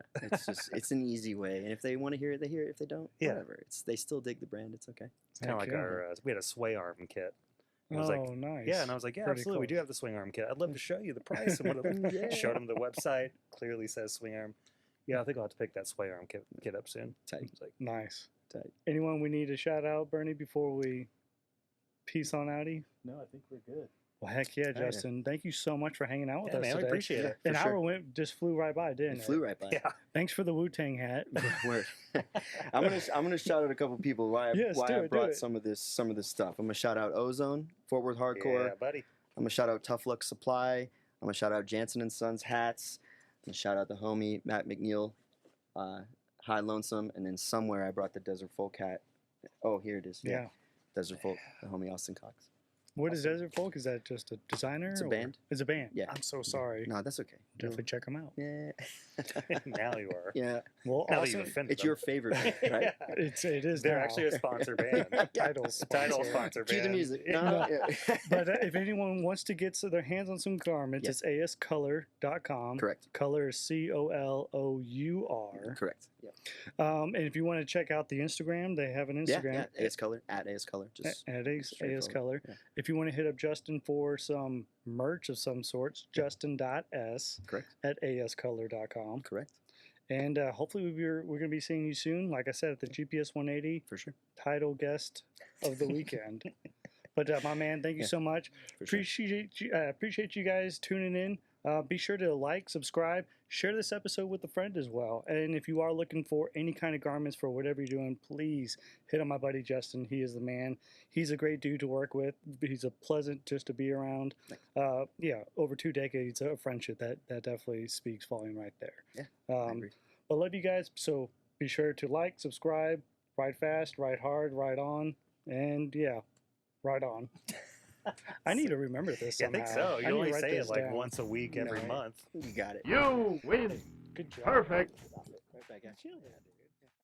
Speaker 4: it's an easy way, and if they want to hear it, they hear it. If they don't,
Speaker 3: Yeah.
Speaker 4: whatever. They still dig the brand. It's okay.
Speaker 3: It's kind of
Speaker 2: Heck
Speaker 3: like
Speaker 2: yeah.
Speaker 3: our. We had a sway arm kit. It was
Speaker 2: Oh,
Speaker 3: like,
Speaker 2: nice.
Speaker 3: yeah, and I was like, yeah,
Speaker 2: Pretty
Speaker 3: absolutely. We do
Speaker 2: close.
Speaker 3: have the swing arm kit. I'd love to show you the price and what it
Speaker 4: Yeah.
Speaker 3: Showed him the website. Clearly says swing arm. Yeah, I think I'll have to pick that sway arm kit up soon.
Speaker 4: Tight.
Speaker 3: It's like,
Speaker 2: Nice.
Speaker 4: Tight.
Speaker 2: Anyone we need to shout out, Bernie, before we peace on outie?
Speaker 1: No, I think we're good.
Speaker 2: Well, heck yeah,
Speaker 3: yeah.
Speaker 2: Justin. Thank you so much for hanging out with
Speaker 3: yeah,
Speaker 2: us
Speaker 3: man, we
Speaker 2: today.
Speaker 3: appreciate
Speaker 4: Yeah.
Speaker 3: it.
Speaker 2: An
Speaker 4: for
Speaker 2: hour
Speaker 4: sure.
Speaker 2: just flew right by, didn't
Speaker 4: It
Speaker 2: it?
Speaker 4: flew right by.
Speaker 3: Yeah.
Speaker 2: Thanks for the Wu-Tang hat.
Speaker 4: Word. I'm gonna shout out a couple people why
Speaker 2: Yes, do
Speaker 4: I
Speaker 2: it, do
Speaker 4: brought
Speaker 2: it.
Speaker 4: some of this stuff. I'm gonna shout out Ozone, Fort Worth Hardcore.
Speaker 3: Yeah, buddy.
Speaker 4: I'm gonna shout out Tough Luck Supply. I'm gonna shout out Jansen and Sons hats. I'm gonna shout out the homie Matt McNeil, High Lonesome, and then somewhere I brought the Desert Folk hat. Oh, here it is.
Speaker 2: Yeah.
Speaker 4: Desert Folk, the homie Austin Cox.
Speaker 2: What is Desert Folk? Is that just a designer?
Speaker 4: It's a
Speaker 2: or-
Speaker 4: band.
Speaker 2: It's a band.
Speaker 4: Yeah.
Speaker 2: I'm so sorry.
Speaker 4: No, that's okay.
Speaker 2: Definitely check them out.
Speaker 4: Yeah.
Speaker 3: Now you are.
Speaker 4: Yeah.
Speaker 2: Well,
Speaker 3: Now that
Speaker 2: also,
Speaker 3: you've offended
Speaker 4: It's
Speaker 3: them.
Speaker 4: your favorite, band, right?
Speaker 2: it is
Speaker 3: They're
Speaker 2: now.
Speaker 3: actually a sponsor band.
Speaker 2: Title
Speaker 3: Title
Speaker 2: sponsor.
Speaker 3: sponsor
Speaker 4: Cue
Speaker 3: band.
Speaker 4: the music.
Speaker 2: Yeah.
Speaker 4: No, yeah.
Speaker 2: But if anyone wants to get their hands on some garments,
Speaker 4: Yeah.
Speaker 2: it's ascolor.com.
Speaker 4: Correct.
Speaker 2: Color is COLOUR.
Speaker 4: Correct. Yeah.
Speaker 2: And if you want to check out the Instagram, they have an Instagram.
Speaker 4: Yeah. AS Color at AS Color. Just
Speaker 2: At AS
Speaker 4: straightforward.
Speaker 2: Color.
Speaker 4: Yeah.
Speaker 2: If you want to hit up Justin for some merch of some sorts, justin.s
Speaker 4: correct.
Speaker 2: at ascolor.com.
Speaker 4: Correct.
Speaker 2: And hopefully we're going to be seeing you soon, like I said, at the GPS 180
Speaker 4: For sure.
Speaker 2: title guest of the weekend. But my man, thank you
Speaker 4: Yeah.
Speaker 2: so much.
Speaker 4: For sure.
Speaker 2: Appreciate you guys tuning in. Be sure to like, subscribe, share this episode with a friend as well. And if you are looking for any kind of garments for whatever you're doing, please hit on my buddy Justin. He is the man. He's a great dude to work with. He's a pleasant just to be around. Yeah, over 2 decades of friendship. That definitely speaks volume right there.
Speaker 4: Yeah, I agree.
Speaker 2: But love you guys. So be sure to like, subscribe, Ride fast, ride hard, ride on, and yeah, ride on. I need to remember this
Speaker 3: Yeah, I
Speaker 2: somehow.
Speaker 3: think so.
Speaker 2: I
Speaker 3: You
Speaker 2: need to
Speaker 3: only
Speaker 2: write
Speaker 3: say
Speaker 2: this
Speaker 3: it like
Speaker 2: down.
Speaker 3: once a week every
Speaker 4: No.
Speaker 3: month.
Speaker 4: You got it.
Speaker 5: You win.
Speaker 2: Good job.
Speaker 5: Perfect.
Speaker 4: Right back at you.
Speaker 2: Chill, Daddy.